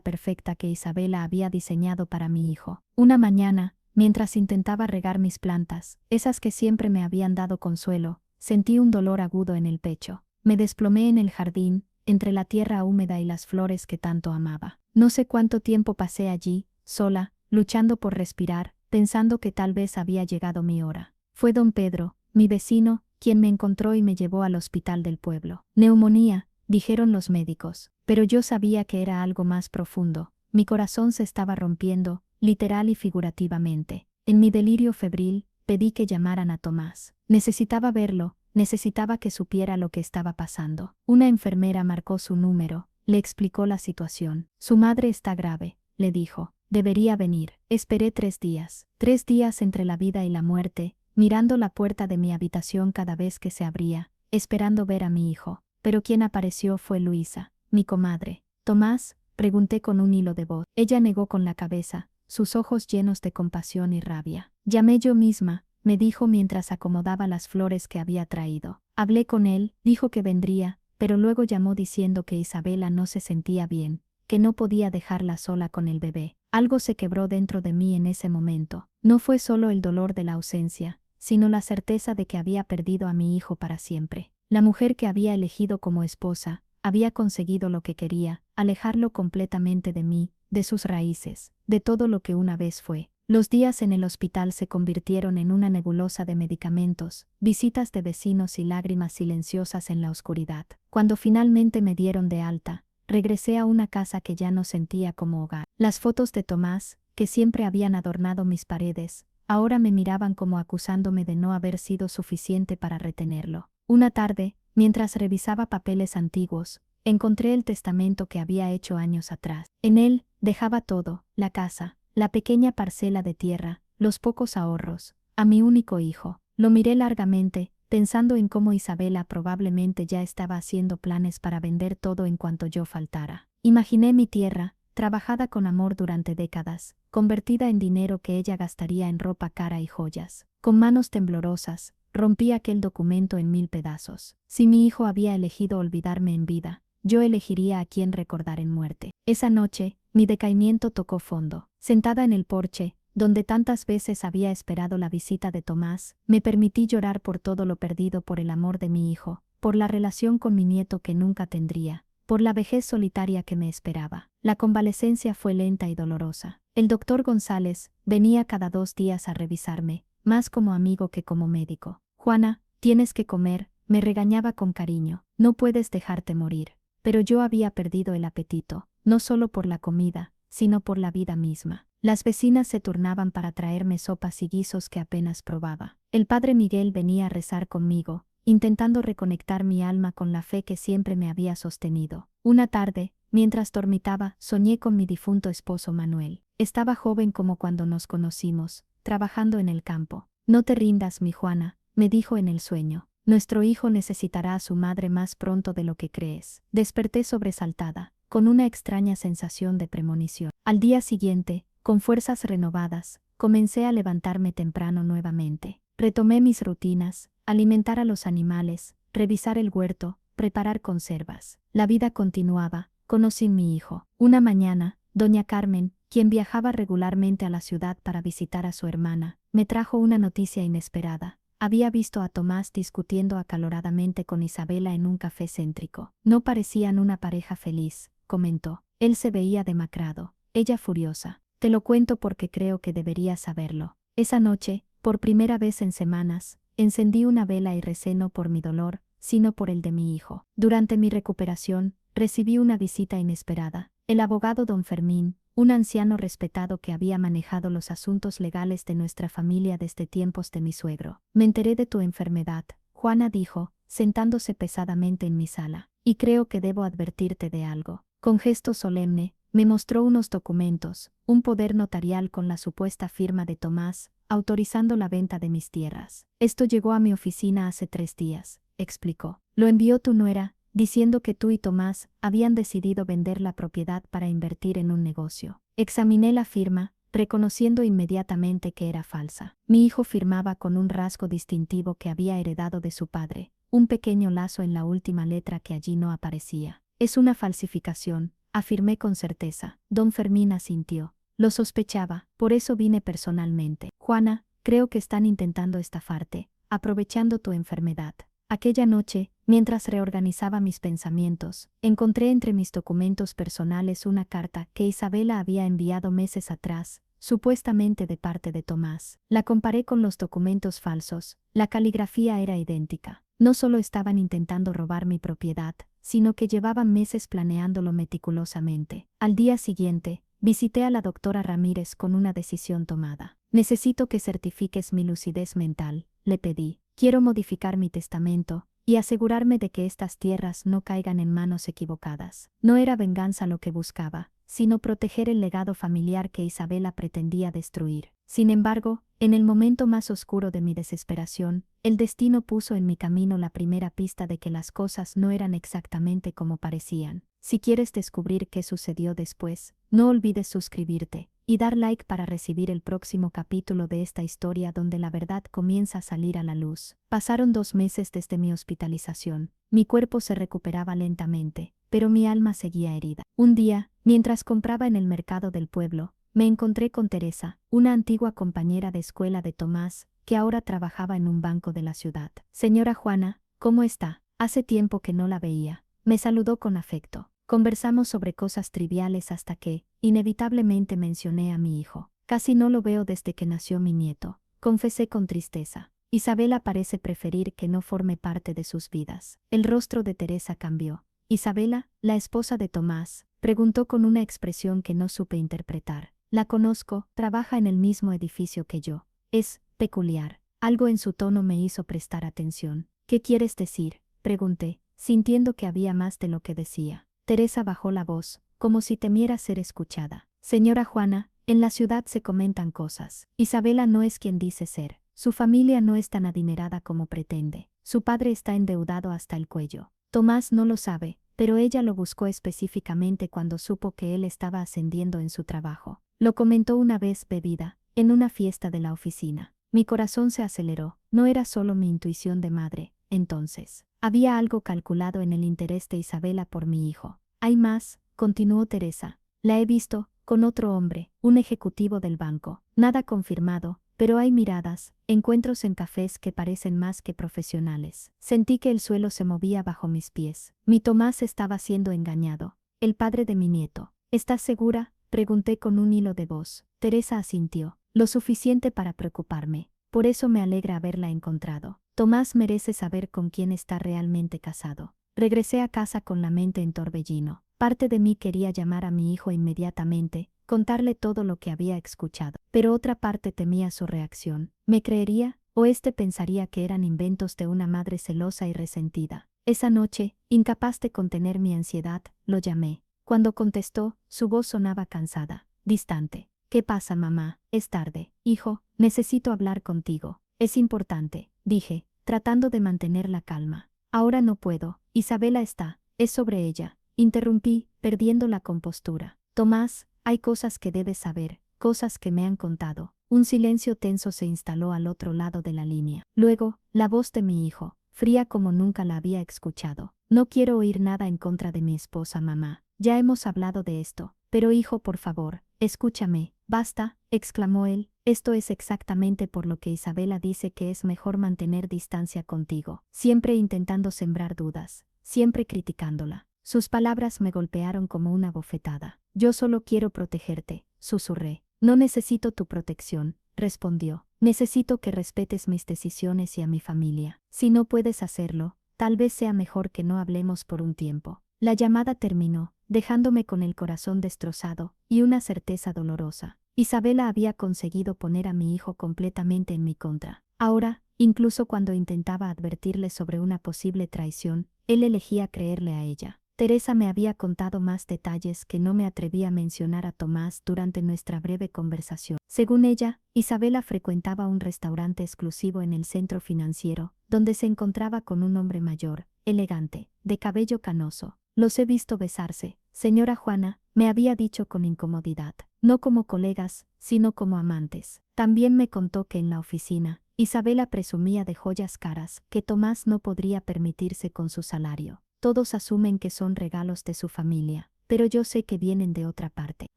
perfecta que Isabela había diseñado para mi hijo. Una mañana, mientras intentaba regar mis plantas, esas que siempre me habían dado consuelo, sentí un dolor agudo en el pecho. Me desplomé en el jardín, entre la tierra húmeda y las flores que tanto amaba. No sé cuánto tiempo pasé allí, sola, luchando por respirar, pensando que tal vez había llegado mi hora. Fue don Pedro, mi vecino, quien me encontró y me llevó al hospital del pueblo. Neumonía, dijeron los médicos, pero yo sabía que era algo más profundo. Mi corazón se estaba rompiendo, literal y figurativamente. En mi delirio febril, pedí que llamaran a Tomás. Necesitaba verlo, necesitaba que supiera lo que estaba pasando. Una enfermera marcó su número, le explicó la situación. Su madre está grave, le dijo. Debería venir. Esperé 3 días. 3 días entre la vida y la muerte, mirando la puerta de mi habitación cada vez que se abría, esperando ver a mi hijo. Pero quien apareció fue Luisa, mi comadre. Tomás, pregunté con un hilo de voz. Ella negó con la cabeza, sus ojos llenos de compasión y rabia. Llamé yo misma, me dijo mientras acomodaba las flores que había traído. Hablé con él, dijo que vendría, pero luego llamó diciendo que Isabela no se sentía bien, que no podía dejarla sola con el bebé. Algo se quebró dentro de mí en ese momento. No fue solo el dolor de la ausencia, sino la certeza de que había perdido a mi hijo para siempre. La mujer que había elegido como esposa, había conseguido lo que quería, alejarlo completamente de mí, de sus raíces, de todo lo que una vez fue. Los días en el hospital se convirtieron en una nebulosa de medicamentos, visitas de vecinos y lágrimas silenciosas en la oscuridad. Cuando finalmente me dieron de alta, regresé a una casa que ya no sentía como hogar. Las fotos de Tomás, que siempre habían adornado mis paredes, ahora me miraban como acusándome de no haber sido suficiente para retenerlo. Una tarde, mientras revisaba papeles antiguos, encontré el testamento que había hecho años atrás. En él, dejaba todo, la casa, la pequeña parcela de tierra, los pocos ahorros, a mi único hijo. Lo miré largamente, pensando en cómo Isabela probablemente ya estaba haciendo planes para vender todo en cuanto yo faltara. Imaginé mi tierra, trabajada con amor durante décadas, convertida en dinero que ella gastaría en ropa cara y joyas. Con manos temblorosas, rompí aquel documento en 1000 pedazos. Si mi hijo había elegido olvidarme en vida, yo elegiría a quién recordar en muerte. Esa noche, mi decaimiento tocó fondo. Sentada en el porche, donde tantas veces había esperado la visita de Tomás, me permití llorar por todo lo perdido por el amor de mi hijo, por la relación con mi nieto que nunca tendría, por la vejez solitaria que me esperaba. La convalecencia fue lenta y dolorosa. El doctor González venía cada 2 días a revisarme, más como amigo que como médico. Juana, tienes que comer, me regañaba con cariño, no puedes dejarte morir. Pero yo había perdido el apetito, no solo por la comida, sino por la vida misma. Las vecinas se turnaban para traerme sopas y guisos que apenas probaba. El padre Miguel venía a rezar conmigo, intentando reconectar mi alma con la fe que siempre me había sostenido. Una tarde, mientras dormitaba, soñé con mi difunto esposo Manuel. Estaba joven como cuando nos conocimos, trabajando en el campo. No te rindas, mi Juana, me dijo en el sueño. Nuestro hijo necesitará a su madre más pronto de lo que crees. Desperté sobresaltada, con una extraña sensación de premonición. Al día siguiente, con fuerzas renovadas, comencé a levantarme temprano nuevamente. Retomé mis rutinas, alimentar a los animales, revisar el huerto, preparar conservas. La vida continuaba, conocí a mi hijo. Una mañana, doña Carmen, quien viajaba regularmente a la ciudad para visitar a su hermana, me trajo una noticia inesperada. Había visto a Tomás discutiendo acaloradamente con Isabela en un café céntrico. No parecían una pareja feliz, comentó. Él se veía demacrado, ella furiosa. Te lo cuento porque creo que deberías saberlo. Esa noche, por primera vez en semanas, encendí una vela y recé no por mi dolor, sino por el de mi hijo. Durante mi recuperación, recibí una visita inesperada. El abogado don Fermín, un anciano respetado que había manejado los asuntos legales de nuestra familia desde tiempos de mi suegro. Me enteré de tu enfermedad, Juana dijo, sentándose pesadamente en mi sala, y creo que debo advertirte de algo. Con gesto solemne, me mostró unos documentos, un poder notarial con la supuesta firma de Tomás, autorizando la venta de mis tierras. Esto llegó a mi oficina hace 3 días, explicó. Lo envió tu nuera, diciendo que tú y Tomás habían decidido vender la propiedad para invertir en un negocio. Examiné la firma, reconociendo inmediatamente que era falsa. Mi hijo firmaba con un rasgo distintivo que había heredado de su padre, un pequeño lazo en la última letra que allí no aparecía. Es una falsificación, afirmé con certeza. Don Fermín asintió. Lo sospechaba, por eso vine personalmente. Juana, creo que están intentando estafarte, aprovechando tu enfermedad. Aquella noche, mientras reorganizaba mis pensamientos, encontré entre mis documentos personales una carta que Isabela había enviado meses atrás, supuestamente de parte de Tomás. La comparé con los documentos falsos, la caligrafía era idéntica. No solo estaban intentando robar mi propiedad, sino que llevaban meses planeándolo meticulosamente. Al día siguiente, visité a la doctora Ramírez con una decisión tomada. Necesito que certifiques mi lucidez mental, le pedí. Quiero modificar mi testamento y asegurarme de que estas tierras no caigan en manos equivocadas. No era venganza lo que buscaba, sino proteger el legado familiar que Isabela pretendía destruir. Sin embargo, en el momento más oscuro de mi desesperación, el destino puso en mi camino la primera pista de que las cosas no eran exactamente como parecían. Si quieres descubrir qué sucedió después, no olvides suscribirte y dar like para recibir el próximo capítulo de esta historia donde la verdad comienza a salir a la luz. Pasaron 2 meses desde mi hospitalización. Mi cuerpo se recuperaba lentamente, pero mi alma seguía herida. Un día, mientras compraba en el mercado del pueblo, me encontré con Teresa, una antigua compañera de escuela de Tomás, que ahora trabajaba en un banco de la ciudad. Señora Juana, ¿cómo está? Hace tiempo que no la veía. Me saludó con afecto. Conversamos sobre cosas triviales hasta que, inevitablemente, mencioné a mi hijo. Casi no lo veo desde que nació mi nieto, confesé con tristeza. Isabela parece preferir que no forme parte de sus vidas. El rostro de Teresa cambió. Isabela, la esposa de Tomás, preguntó con una expresión que no supe interpretar. La conozco, trabaja en el mismo edificio que yo. Es peculiar. Algo en su tono me hizo prestar atención. ¿Qué quieres decir?, pregunté, sintiendo que había más de lo que decía. Teresa bajó la voz, como si temiera ser escuchada. Señora Juana, en la ciudad se comentan cosas. Isabela no es quien dice ser. Su familia no es tan adinerada como pretende. Su padre está endeudado hasta el cuello. Tomás no lo sabe, pero ella lo buscó específicamente cuando supo que él estaba ascendiendo en su trabajo. Lo comentó una vez bebida, en una fiesta de la oficina. Mi corazón se aceleró. No era solo mi intuición de madre, entonces. Había algo calculado en el interés de Isabela por mi hijo. Hay más, continuó Teresa. La he visto, con otro hombre, un ejecutivo del banco. Nada confirmado, pero hay miradas, encuentros en cafés que parecen más que profesionales. Sentí que el suelo se movía bajo mis pies. Mi Tomás estaba siendo engañado. El padre de mi nieto. ¿Estás segura?, pregunté con un hilo de voz. Teresa asintió. Lo suficiente para preocuparme. Por eso me alegra haberla encontrado. Tomás merece saber con quién está realmente casado. Regresé a casa con la mente en torbellino. Parte de mí quería llamar a mi hijo inmediatamente, contarle todo lo que había escuchado, pero otra parte temía su reacción. ¿Me creería? ¿O pensaría que eran inventos de una madre celosa y resentida? Esa noche, incapaz de contener mi ansiedad, lo llamé. Cuando contestó, su voz sonaba cansada, distante. ¿Qué pasa, mamá? Es tarde. Hijo, necesito hablar contigo. Es importante, dije, tratando de mantener la calma. Ahora no puedo. Isabela está. Es sobre ella. Interrumpí, perdiendo la compostura. Tomás, hay cosas que debes saber, cosas que me han contado. Un silencio tenso se instaló al otro lado de la línea. Luego, la voz de mi hijo, fría como nunca la había escuchado. No quiero oír nada en contra de mi esposa, mamá. Ya hemos hablado de esto. Pero hijo, por favor, escúchame. Basta, exclamó él. Esto es exactamente por lo que Isabela dice que es mejor mantener distancia contigo. Siempre intentando sembrar dudas, siempre criticándola. Sus palabras me golpearon como una bofetada. Yo solo quiero protegerte, susurré. No necesito tu protección, respondió. Necesito que respetes mis decisiones y a mi familia. Si no puedes hacerlo, tal vez sea mejor que no hablemos por un tiempo. La llamada terminó, dejándome con el corazón destrozado y una certeza dolorosa. Isabela había conseguido poner a mi hijo completamente en mi contra. Ahora, incluso cuando intentaba advertirle sobre una posible traición, él elegía creerle a ella. Teresa me había contado más detalles que no me atreví a mencionar a Tomás durante nuestra breve conversación. Según ella, Isabela frecuentaba un restaurante exclusivo en el centro financiero, donde se encontraba con un hombre mayor, elegante, de cabello canoso. Los he visto besarse, señora Juana, me había dicho con incomodidad, no como colegas, sino como amantes. También me contó que en la oficina, Isabela presumía de joyas caras que Tomás no podría permitirse con su salario. Todos asumen que son regalos de su familia, pero yo sé que vienen de otra parte.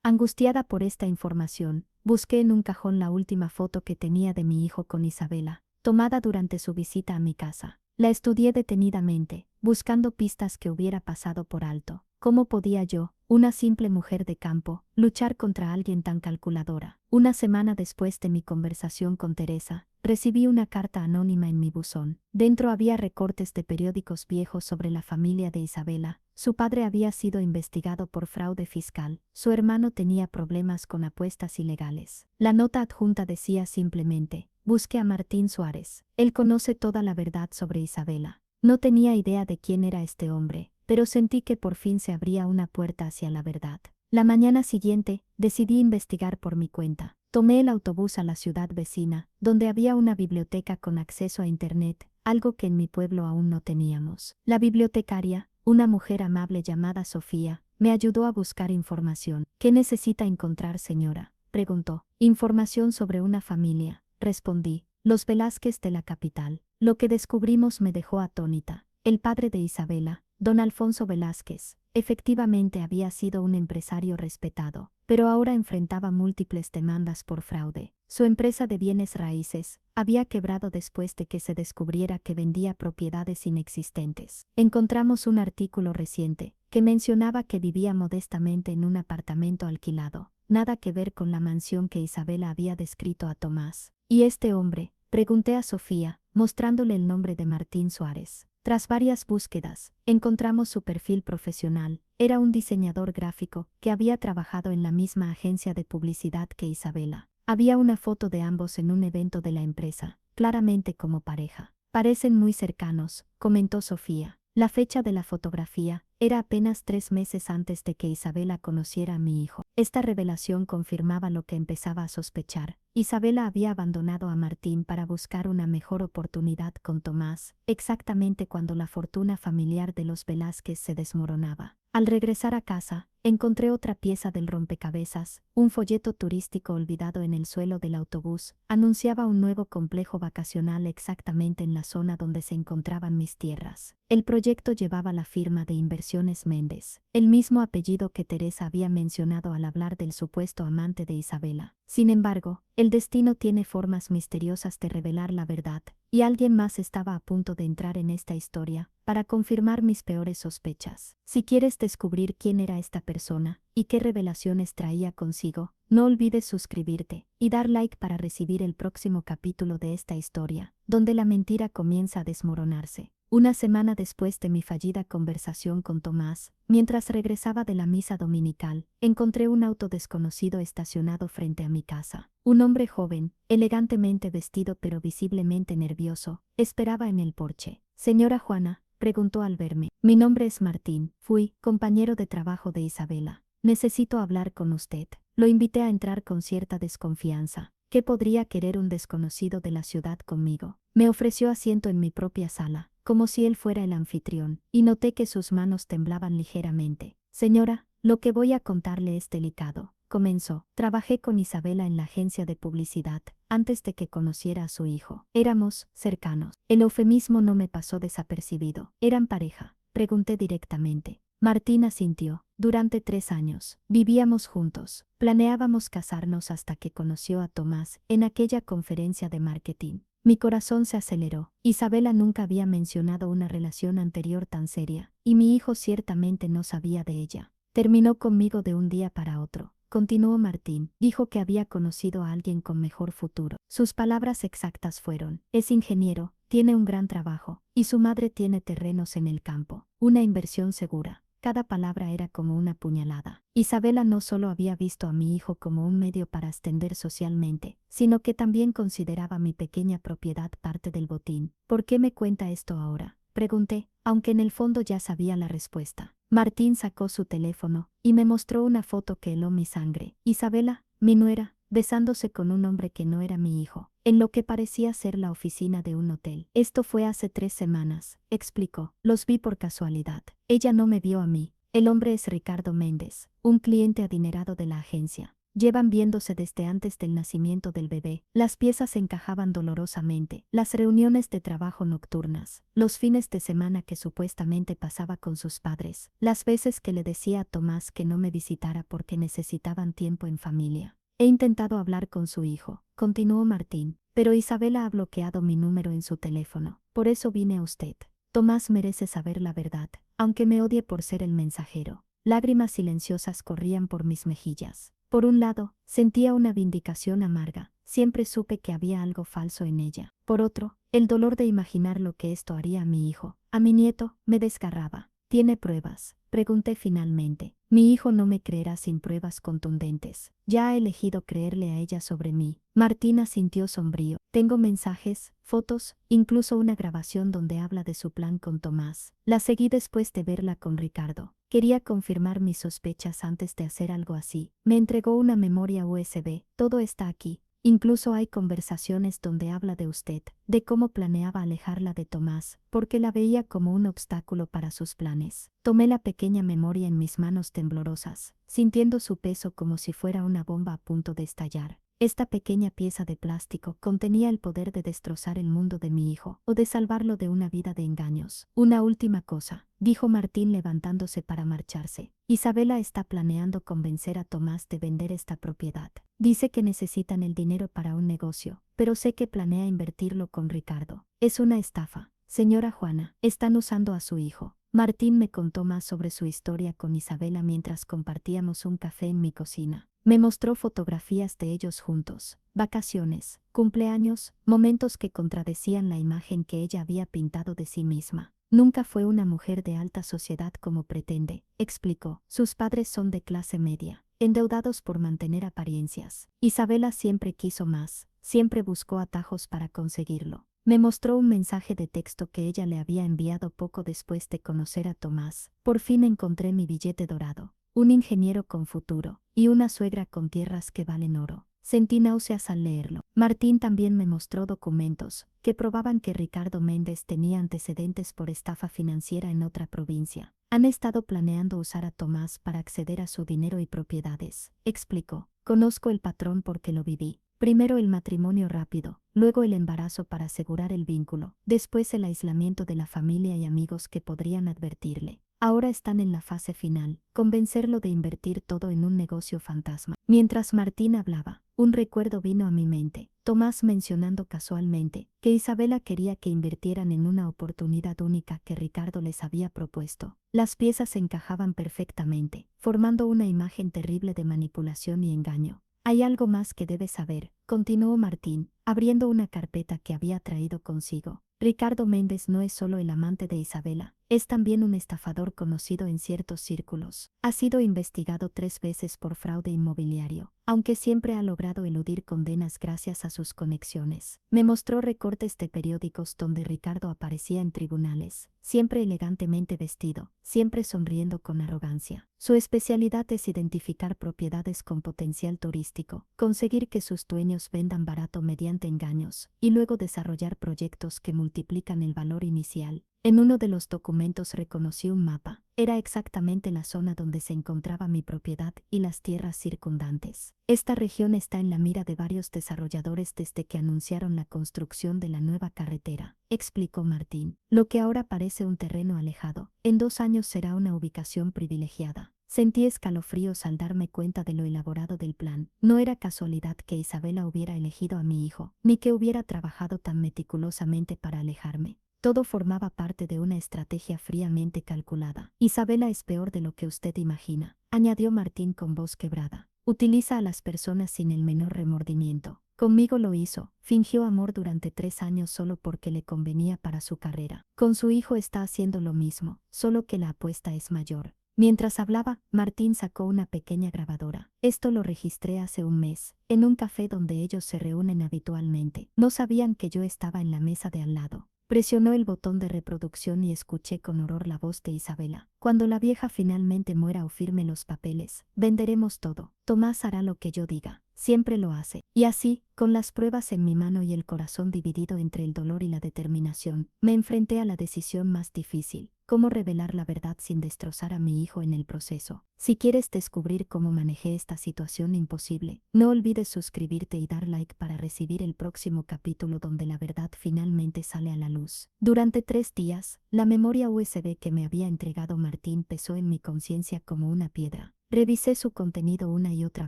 Angustiada por esta información, busqué en un cajón la última foto que tenía de mi hijo con Isabela, tomada durante su visita a mi casa. La estudié detenidamente, buscando pistas que hubiera pasado por alto. ¿Cómo podía yo, una simple mujer de campo, luchar contra alguien tan calculadora? Una semana después de mi conversación con Teresa, recibí una carta anónima en mi buzón. Dentro había recortes de periódicos viejos sobre la familia de Isabela. Su padre había sido investigado por fraude fiscal. Su hermano tenía problemas con apuestas ilegales. La nota adjunta decía simplemente: busque a Martín Suárez. Él conoce toda la verdad sobre Isabela. No tenía idea de quién era este hombre, pero sentí que por fin se abría una puerta hacia la verdad. La mañana siguiente, decidí investigar por mi cuenta. Tomé el autobús a la ciudad vecina, donde había una biblioteca con acceso a Internet, algo que en mi pueblo aún no teníamos. La bibliotecaria, una mujer amable llamada Sofía, me ayudó a buscar información. ¿Qué necesita encontrar, señora?, preguntó. Información sobre una familia, respondí. Los Velázquez de la capital. Lo que descubrimos me dejó atónita. El padre de Isabela, don Alfonso Velázquez, efectivamente había sido un empresario respetado, pero ahora enfrentaba múltiples demandas por fraude. Su empresa de bienes raíces había quebrado después de que se descubriera que vendía propiedades inexistentes. Encontramos un artículo reciente que mencionaba que vivía modestamente en un apartamento alquilado, nada que ver con la mansión que Isabela había descrito a Tomás. ¿Y este hombre?, pregunté a Sofía, mostrándole el nombre de Martín Suárez. Tras varias búsquedas, encontramos su perfil profesional. Era un diseñador gráfico que había trabajado en la misma agencia de publicidad que Isabela. Había una foto de ambos en un evento de la empresa, claramente como pareja. Parecen muy cercanos, comentó Sofía. La fecha de la fotografía era apenas 3 meses antes de que Isabela conociera a mi hijo. Esta revelación confirmaba lo que empezaba a sospechar. Isabela había abandonado a Martín para buscar una mejor oportunidad con Tomás, exactamente cuando la fortuna familiar de los Velázquez se desmoronaba. Al regresar a casa, encontré otra pieza del rompecabezas. Un folleto turístico olvidado en el suelo del autobús anunciaba un nuevo complejo vacacional exactamente en la zona donde se encontraban mis tierras. El proyecto llevaba la firma de Inversiones Méndez, el mismo apellido que Teresa había mencionado al hablar del supuesto amante de Isabela. Sin embargo, el destino tiene formas misteriosas de revelar la verdad, y alguien más estaba a punto de entrar en esta historia para confirmar mis peores sospechas. Si quieres descubrir quién era esta persona y qué revelaciones traía consigo, no olvides suscribirte y dar like para recibir el próximo capítulo de esta historia, donde la mentira comienza a desmoronarse. Una semana después de mi fallida conversación con Tomás, mientras regresaba de la misa dominical, encontré un auto desconocido estacionado frente a mi casa. Un hombre joven, elegantemente vestido pero visiblemente nervioso, esperaba en el porche. «Señora Juana», preguntó al verme. «Mi nombre es Martín. Fui compañero de trabajo de Isabela. Necesito hablar con usted». Lo invité a entrar con cierta desconfianza. ¿Qué podría querer un desconocido de la ciudad conmigo? Me ofreció asiento en mi propia sala, como si él fuera el anfitrión, y noté que sus manos temblaban ligeramente. «Señora, lo que voy a contarle es delicado», comenzó. «Trabajé con Isabela en la agencia de publicidad, antes de que conociera a su hijo. Éramos cercanos». El eufemismo no me pasó desapercibido. «¿Eran pareja?», pregunté directamente. Martín asintió. «Durante 3 años. Vivíamos juntos. Planeábamos casarnos hasta que conoció a Tomás en aquella conferencia de marketing». Mi corazón se aceleró. Isabela nunca había mencionado una relación anterior tan seria, y mi hijo ciertamente no sabía de ella. «Terminó conmigo de un día para otro», continuó Martín. «Dijo que había conocido a alguien con mejor futuro. Sus palabras exactas fueron: es ingeniero, tiene un gran trabajo, y su madre tiene terrenos en el campo. Una inversión segura». Cada palabra era como una puñalada. Isabela no solo había visto a mi hijo como un medio para ascender socialmente, sino que también consideraba mi pequeña propiedad parte del botín. «¿Por qué me cuenta esto ahora?», Pregunté, aunque en el fondo ya sabía la respuesta. Martín sacó su teléfono y me mostró una foto que heló mi sangre. Isabela, mi nuera, besándose con un hombre que no era mi hijo, en lo que parecía ser la oficina de un hotel. Esto fue hace 3 semanas, explicó. Los vi por casualidad. Ella no me vio a mí. El hombre es Ricardo Méndez, un cliente adinerado de la agencia. Llevan viéndose desde antes del nacimiento del bebé. Las piezas encajaban dolorosamente. Las reuniones de trabajo nocturnas, los fines de semana que supuestamente pasaba con sus padres, las veces que le decía a Tomás que no me visitara porque necesitaban tiempo en familia. He intentado hablar con su hijo, continuó Martín, pero Isabela ha bloqueado mi número en su teléfono. Por eso vine a usted. Tomás merece saber la verdad, aunque me odie por ser el mensajero. Lágrimas silenciosas corrían por mis mejillas. Por un lado, sentía una vindicación amarga, siempre supe que había algo falso en ella. Por otro, el dolor de imaginar lo que esto haría a mi hijo, a mi nieto, me desgarraba. ¿Tiene pruebas?, pregunté finalmente. Mi hijo no me creerá sin pruebas contundentes. Ya ha elegido creerle a ella sobre mí. Martina sintió sombrío. Tengo mensajes, fotos, incluso una grabación donde habla de su plan con Tomás. La seguí después de verla con Ricardo. Quería confirmar mis sospechas antes de hacer algo así. Me entregó una memoria USB. Todo está aquí. Incluso hay conversaciones donde habla de usted, de cómo planeaba alejarla de Tomás, porque la veía como un obstáculo para sus planes. Tomé la pequeña memoria en mis manos temblorosas, sintiendo su peso como si fuera una bomba a punto de estallar. Esta pequeña pieza de plástico contenía el poder de destrozar el mundo de mi hijo, o de salvarlo de una vida de engaños. Una última cosa, dijo Martín levantándose para marcharse. Isabela está planeando convencer a Tomás de vender esta propiedad. Dice que necesitan el dinero para un negocio, pero sé que planea invertirlo con Ricardo. Es una estafa. Señora Juana, están usando a su hijo. Martín me contó más sobre su historia con Isabela mientras compartíamos un café en mi cocina. Me mostró fotografías de ellos juntos, vacaciones, cumpleaños, momentos que contradecían la imagen que ella había pintado de sí misma. Nunca fue una mujer de alta sociedad como pretende, explicó. Sus padres son de clase media, endeudados por mantener apariencias. Isabela siempre quiso más, siempre buscó atajos para conseguirlo. Me mostró un mensaje de texto que ella le había enviado poco después de conocer a Tomás. Por fin encontré mi billete dorado. Un ingeniero con futuro, y una suegra con tierras que valen oro. Sentí náuseas al leerlo. Martín también me mostró documentos que probaban que Ricardo Méndez tenía antecedentes por estafa financiera en otra provincia. Han estado planeando usar a Tomás para acceder a su dinero y propiedades, explicó. Conozco el patrón porque lo viví. Primero el matrimonio rápido, luego el embarazo para asegurar el vínculo, después el aislamiento de la familia y amigos que podrían advertirle. Ahora están en la fase final, convencerlo de invertir todo en un negocio fantasma. Mientras Martín hablaba, un recuerdo vino a mi mente. Tomás mencionando casualmente que Isabela quería que invirtieran en una oportunidad única que Ricardo les había propuesto. Las piezas encajaban perfectamente, formando una imagen terrible de manipulación y engaño. Hay algo más que debes saber, continuó Martín, abriendo una carpeta que había traído consigo. Ricardo Méndez no es solo el amante de Isabela, es también un estafador conocido en ciertos círculos. Ha sido investigado 3 veces por fraude inmobiliario, aunque siempre ha logrado eludir condenas gracias a sus conexiones. Me mostró recortes de periódicos donde Ricardo aparecía en tribunales, siempre elegantemente vestido, siempre sonriendo con arrogancia. Su especialidad es identificar propiedades con potencial turístico, conseguir que sus dueños vendan barato mediante engaños, y luego desarrollar proyectos que multiplican el valor inicial. En uno de los documentos reconocí un mapa. Era exactamente la zona donde se encontraba mi propiedad y las tierras circundantes. Esta región está en la mira de varios desarrolladores desde que anunciaron la construcción de la nueva carretera, explicó Martín. Lo que ahora parece un terreno alejado, en 2 años será una ubicación privilegiada. Sentí escalofríos al darme cuenta de lo elaborado del plan. No era casualidad que Isabela hubiera elegido a mi hijo, ni que hubiera trabajado tan meticulosamente para alejarme. Todo formaba parte de una estrategia fríamente calculada. Isabela es peor de lo que usted imagina, añadió Martín con voz quebrada. Utiliza a las personas sin el menor remordimiento. Conmigo lo hizo, fingió amor durante 3 años solo porque le convenía para su carrera. Con su hijo está haciendo lo mismo, solo que la apuesta es mayor. Mientras hablaba, Martín sacó una pequeña grabadora. Esto lo registré hace un mes, en un café donde ellos se reúnen habitualmente. No sabían que yo estaba en la mesa de al lado. Presionó el botón de reproducción y escuché con horror la voz de Isabela. Cuando la vieja finalmente muera o firme los papeles, venderemos todo. Tomás hará lo que yo diga. Siempre lo hace. Y así, con las pruebas en mi mano y el corazón dividido entre el dolor y la determinación, me enfrenté a la decisión más difícil: cómo revelar la verdad sin destrozar a mi hijo en el proceso. Si quieres descubrir cómo manejé esta situación imposible, no olvides suscribirte y dar like para recibir el próximo capítulo donde la verdad finalmente sale a la luz. Durante 3 días, la memoria USB que me había entregado Martín pesó en mi conciencia como una piedra. Revisé su contenido una y otra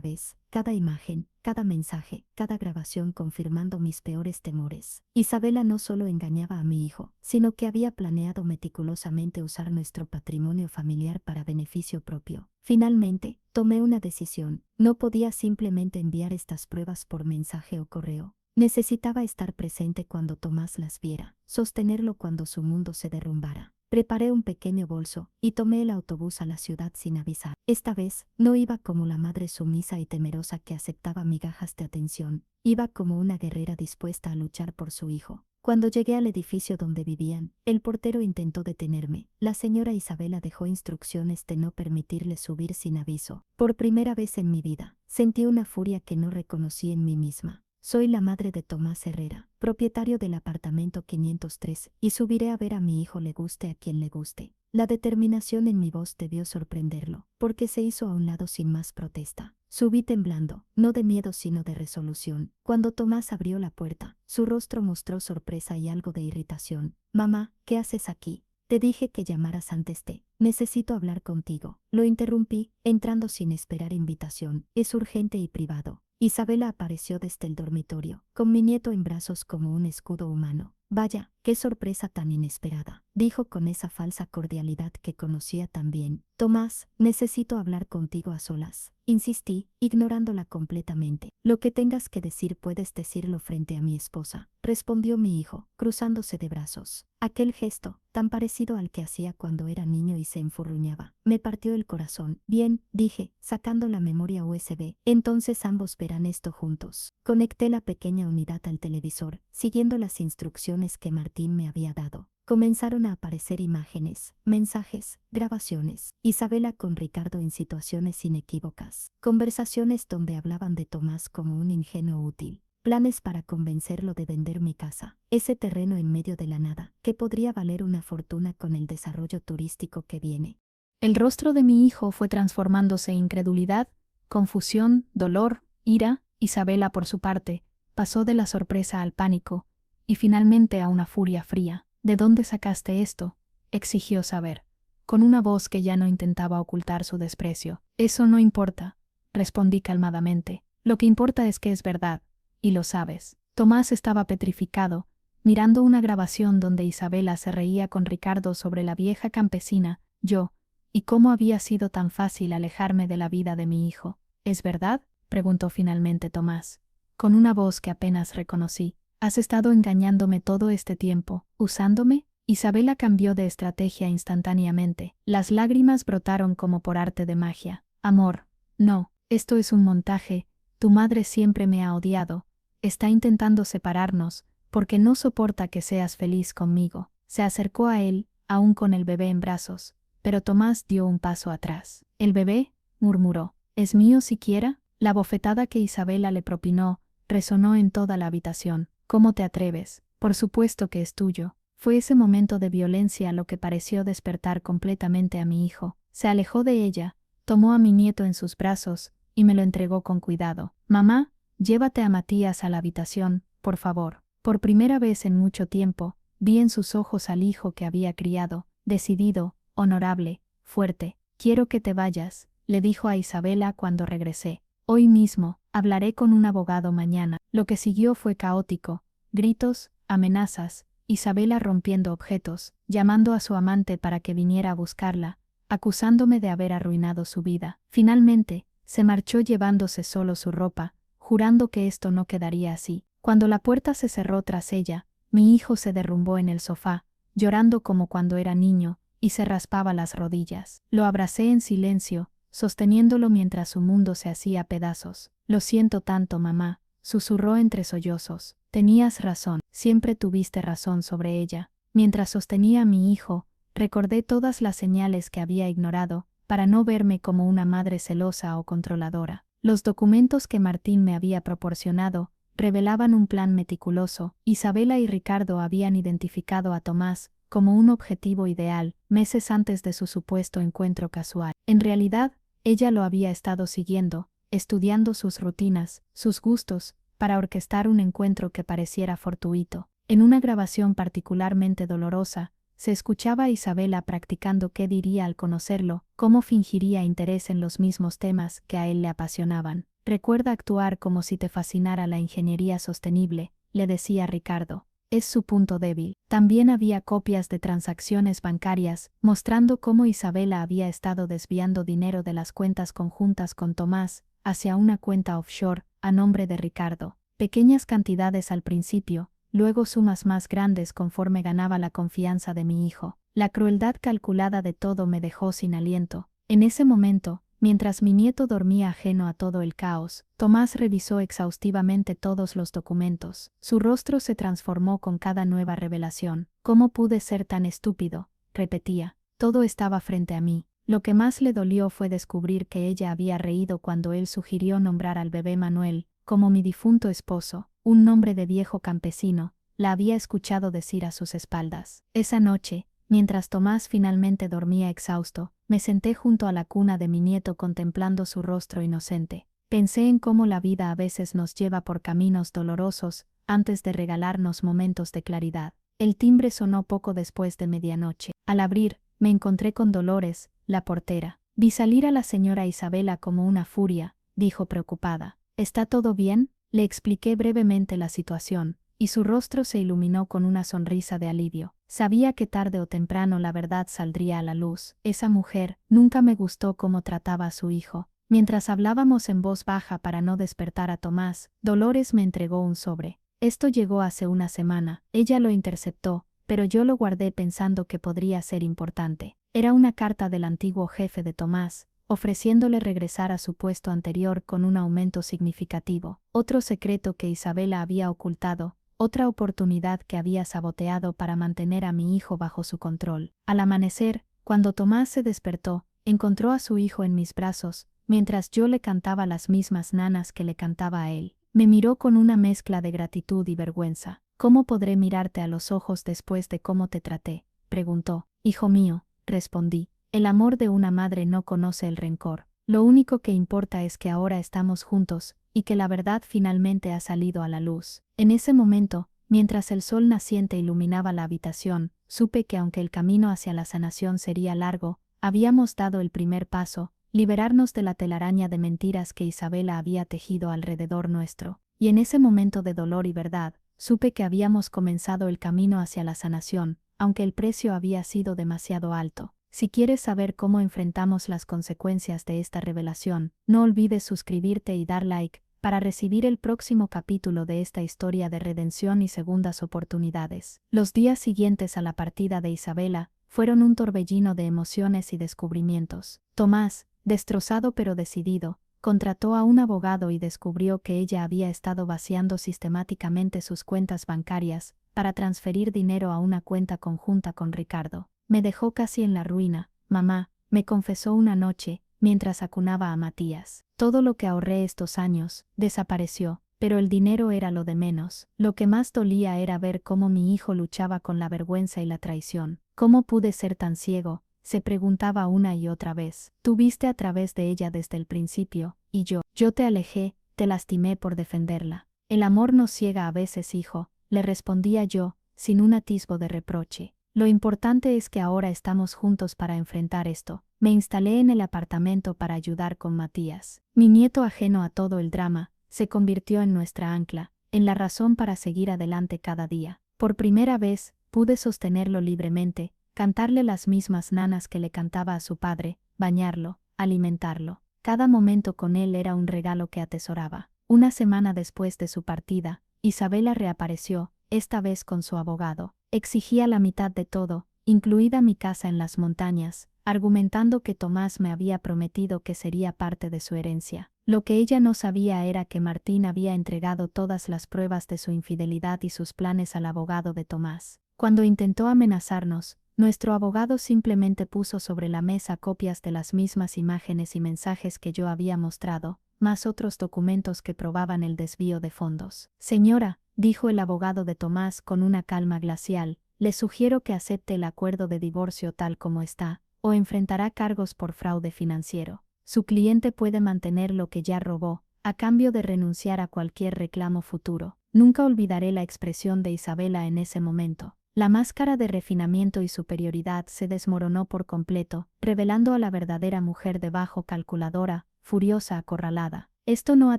vez, cada imagen, cada mensaje, cada grabación confirmando mis peores temores. Isabela no solo engañaba a mi hijo, sino que había planeado meticulosamente usar nuestro patrimonio familiar para beneficio propio. Finalmente, tomé una decisión. No podía simplemente enviar estas pruebas por mensaje o correo. Necesitaba estar presente cuando Tomás las viera, sostenerlo cuando su mundo se derrumbara. Preparé un pequeño bolso y tomé el autobús a la ciudad sin avisar. Esta vez, no iba como la madre sumisa y temerosa que aceptaba migajas de atención. Iba como una guerrera dispuesta a luchar por su hijo. Cuando llegué al edificio donde vivían, el portero intentó detenerme. La señora Isabela dejó instrucciones de no permitirle subir sin aviso. Por primera vez en mi vida, sentí una furia que no reconocí en mí misma. Soy la madre de Tomás Herrera, propietario del apartamento 503, y subiré a ver a mi hijo, le guste a quien le guste. La determinación en mi voz debió sorprenderlo, porque se hizo a un lado sin más protesta. Subí temblando, no de miedo sino de resolución. Cuando Tomás abrió la puerta, su rostro mostró sorpresa y algo de irritación. «Mamá, ¿qué haces aquí? Te dije que llamaras antes de... Necesito hablar contigo». Lo interrumpí, entrando sin esperar invitación. «Es urgente y privado». Isabela apareció desde el dormitorio, con mi nieto en brazos como un escudo humano. «Vaya, qué sorpresa tan inesperada», dijo con esa falsa cordialidad que conocía tan bien. «Tomás, necesito hablar contigo a solas», insistí, ignorándola completamente. «Lo que tengas que decir puedes decirlo frente a mi esposa», respondió mi hijo, cruzándose de brazos. Aquel gesto, tan parecido al que hacía cuando era niño y se enfurruñaba, me partió el corazón. «Bien», dije, sacando la memoria USB, «entonces ambos verán esto juntos». Conecté la pequeña unidad al televisor, siguiendo las instrucciones que Martín me había dado. Comenzaron a aparecer imágenes, mensajes, grabaciones. Isabela con Ricardo en situaciones inequívocas. Conversaciones donde hablaban de Tomás como un ingenuo útil. Planes para convencerlo de vender mi casa, ese terreno en medio de la nada, que podría valer una fortuna con el desarrollo turístico que viene. El rostro de mi hijo fue transformándose en incredulidad, confusión, dolor, ira. Isabela, por su parte, pasó de la sorpresa al pánico, y finalmente a una furia fría. «¿De dónde sacaste esto?», exigió saber, con una voz que ya no intentaba ocultar su desprecio. «Eso no importa», respondí calmadamente. «Lo que importa es que es verdad, y lo sabes». Tomás estaba petrificado, mirando una grabación donde Isabela se reía con Ricardo sobre la vieja campesina, yo, y cómo había sido tan fácil alejarme de la vida de mi hijo. «¿Es verdad?», preguntó finalmente Tomás, con una voz que apenas reconocí. «¿Has estado engañándome todo este tiempo, usándome?». Isabela cambió de estrategia instantáneamente. Las lágrimas brotaron como por arte de magia. «Amor, no, esto es un montaje. Tu madre siempre me ha odiado. Está intentando separarnos, porque no soporta que seas feliz conmigo». Se acercó a él, aún con el bebé en brazos, pero Tomás dio un paso atrás. «¿El bebé?», murmuró. «¿Es mío siquiera?». La bofetada que Isabela le propinó resonó en toda la habitación. «¿Cómo te atreves? Por supuesto que es tuyo». Fue ese momento de violencia lo que pareció despertar completamente a mi hijo. Se alejó de ella, tomó a mi nieto en sus brazos y me lo entregó con cuidado. «Mamá, llévate a Matías a la habitación, por favor». Por primera vez en mucho tiempo, vi en sus ojos al hijo que había criado, decidido, honorable, fuerte. «Quiero que te vayas», le dijo a Isabela cuando regresé. «Hoy mismo, hablaré con un abogado mañana». Lo que siguió fue caótico. Gritos, amenazas, Isabela rompiendo objetos, llamando a su amante para que viniera a buscarla, acusándome de haber arruinado su vida. Finalmente, se marchó llevándose solo su ropa, jurando que esto no quedaría así. Cuando la puerta se cerró tras ella, mi hijo se derrumbó en el sofá, llorando como cuando era niño, y se raspaba las rodillas. Lo abracé en silencio, sosteniéndolo mientras su mundo se hacía pedazos. «Lo siento tanto, mamá», susurró entre sollozos. «Tenías razón, siempre tuviste razón sobre ella». Mientras sostenía a mi hijo, recordé todas las señales que había ignorado, para no verme como una madre celosa o controladora. Los documentos que Martín me había proporcionado revelaban un plan meticuloso. Isabela y Ricardo habían identificado a Tomás como un objetivo ideal, meses antes de su supuesto encuentro casual. En realidad, ella lo había estado siguiendo, estudiando sus rutinas, sus gustos, para orquestar un encuentro que pareciera fortuito. En una grabación particularmente dolorosa, se escuchaba a Isabela practicando qué diría al conocerlo, cómo fingiría interés en los mismos temas que a él le apasionaban. Recuerda actuar como si te fascinara la ingeniería sostenible, le decía Ricardo. Es su punto débil. También había copias de transacciones bancarias, mostrando cómo Isabela había estado desviando dinero de las cuentas conjuntas con Tomás hacia una cuenta offshore, a nombre de Ricardo. Pequeñas cantidades al principio, luego sumas más grandes conforme ganaba la confianza de mi hijo. La crueldad calculada de todo me dejó sin aliento. En ese momento, mientras mi nieto dormía ajeno a todo el caos, Tomás revisó exhaustivamente todos los documentos. Su rostro se transformó con cada nueva revelación. ¿Cómo pude ser tan estúpido?, repetía. Todo estaba frente a mí. Lo que más le dolió fue descubrir que ella había reído cuando él sugirió nombrar al bebé Manuel como mi difunto esposo, un nombre de viejo campesino, la había escuchado decir a sus espaldas. Esa noche, mientras Tomás finalmente dormía exhausto, me senté junto a la cuna de mi nieto contemplando su rostro inocente. Pensé en cómo la vida a veces nos lleva por caminos dolorosos antes de regalarnos momentos de claridad. El timbre sonó poco después de medianoche. Al abrir, me encontré con Dolores, la portera. Vi salir a la señora Isabela como una furia, dijo preocupada. ¿Está todo bien?, le expliqué brevemente la situación, y su rostro se iluminó con una sonrisa de alivio. Sabía que tarde o temprano la verdad saldría a la luz. Esa mujer nunca me gustó cómo trataba a su hijo. Mientras hablábamos en voz baja para no despertar a Tomás, Dolores me entregó un sobre. Esto llegó hace una semana. Ella lo interceptó, pero yo lo guardé pensando que podría ser importante. Era una carta del antiguo jefe de Tomás, ofreciéndole regresar a su puesto anterior con un aumento significativo. Otro secreto que Isabela había ocultado, otra oportunidad que había saboteado para mantener a mi hijo bajo su control. Al amanecer, cuando Tomás se despertó, encontró a su hijo en mis brazos, mientras yo le cantaba las mismas nanas que le cantaba a él. Me miró con una mezcla de gratitud y vergüenza. ¿Cómo podré mirarte a los ojos después de cómo te traté?, preguntó. Hijo mío, respondí. El amor de una madre no conoce el rencor. Lo único que importa es que ahora estamos juntos, y que la verdad finalmente ha salido a la luz. En ese momento, mientras el sol naciente iluminaba la habitación, supe que aunque el camino hacia la sanación sería largo, habíamos dado el primer paso, liberarnos de la telaraña de mentiras que Isabela había tejido alrededor nuestro. Y en ese momento de dolor y verdad, supe que habíamos comenzado el camino hacia la sanación, aunque el precio había sido demasiado alto. Si quieres saber cómo enfrentamos las consecuencias de esta revelación, no olvides suscribirte y dar like, para recibir el próximo capítulo de esta historia de redención y segundas oportunidades. Los días siguientes a la partida de Isabela fueron un torbellino de emociones y descubrimientos. Tomás, destrozado pero decidido, contrató a un abogado y descubrió que ella había estado vaciando sistemáticamente sus cuentas bancarias para transferir dinero a una cuenta conjunta con Ricardo. Me dejó casi en la ruina, mamá, me confesó una noche, mientras acunaba a Matías. Todo lo que ahorré estos años desapareció, pero el dinero era lo de menos. Lo que más dolía era ver cómo mi hijo luchaba con la vergüenza y la traición. ¿Cómo pude ser tan ciego?, se preguntaba una y otra vez. Tú viste a través de ella desde el principio, y yo te alejé, te lastimé por defenderla. El amor nos ciega a veces, hijo, le respondía yo, sin un atisbo de reproche. Lo importante es que ahora estamos juntos para enfrentar esto. Me instalé en el apartamento para ayudar con Matías. Mi nieto, ajeno a todo el drama, se convirtió en nuestra ancla, en la razón para seguir adelante cada día. Por primera vez, pude sostenerlo libremente, cantarle las mismas nanas que le cantaba a su padre, bañarlo, alimentarlo. Cada momento con él era un regalo que atesoraba. Una semana después de su partida, Isabela reapareció, esta vez con su abogado. Exigía la mitad de todo, incluida mi casa en las montañas, argumentando que Tomás me había prometido que sería parte de su herencia. Lo que ella no sabía era que Martín había entregado todas las pruebas de su infidelidad y sus planes al abogado de Tomás. Cuando intentó amenazarnos, nuestro abogado simplemente puso sobre la mesa copias de las mismas imágenes y mensajes que yo había mostrado, más otros documentos que probaban el desvío de fondos. Señora, dijo el abogado de Tomás con una calma glacial, le sugiero que acepte el acuerdo de divorcio tal como está, o enfrentará cargos por fraude financiero. Su cliente puede mantener lo que ya robó, a cambio de renunciar a cualquier reclamo futuro. Nunca olvidaré la expresión de Isabela en ese momento. La máscara de refinamiento y superioridad se desmoronó por completo, revelando a la verdadera mujer debajo calculadora, furiosa, acorralada. Esto no ha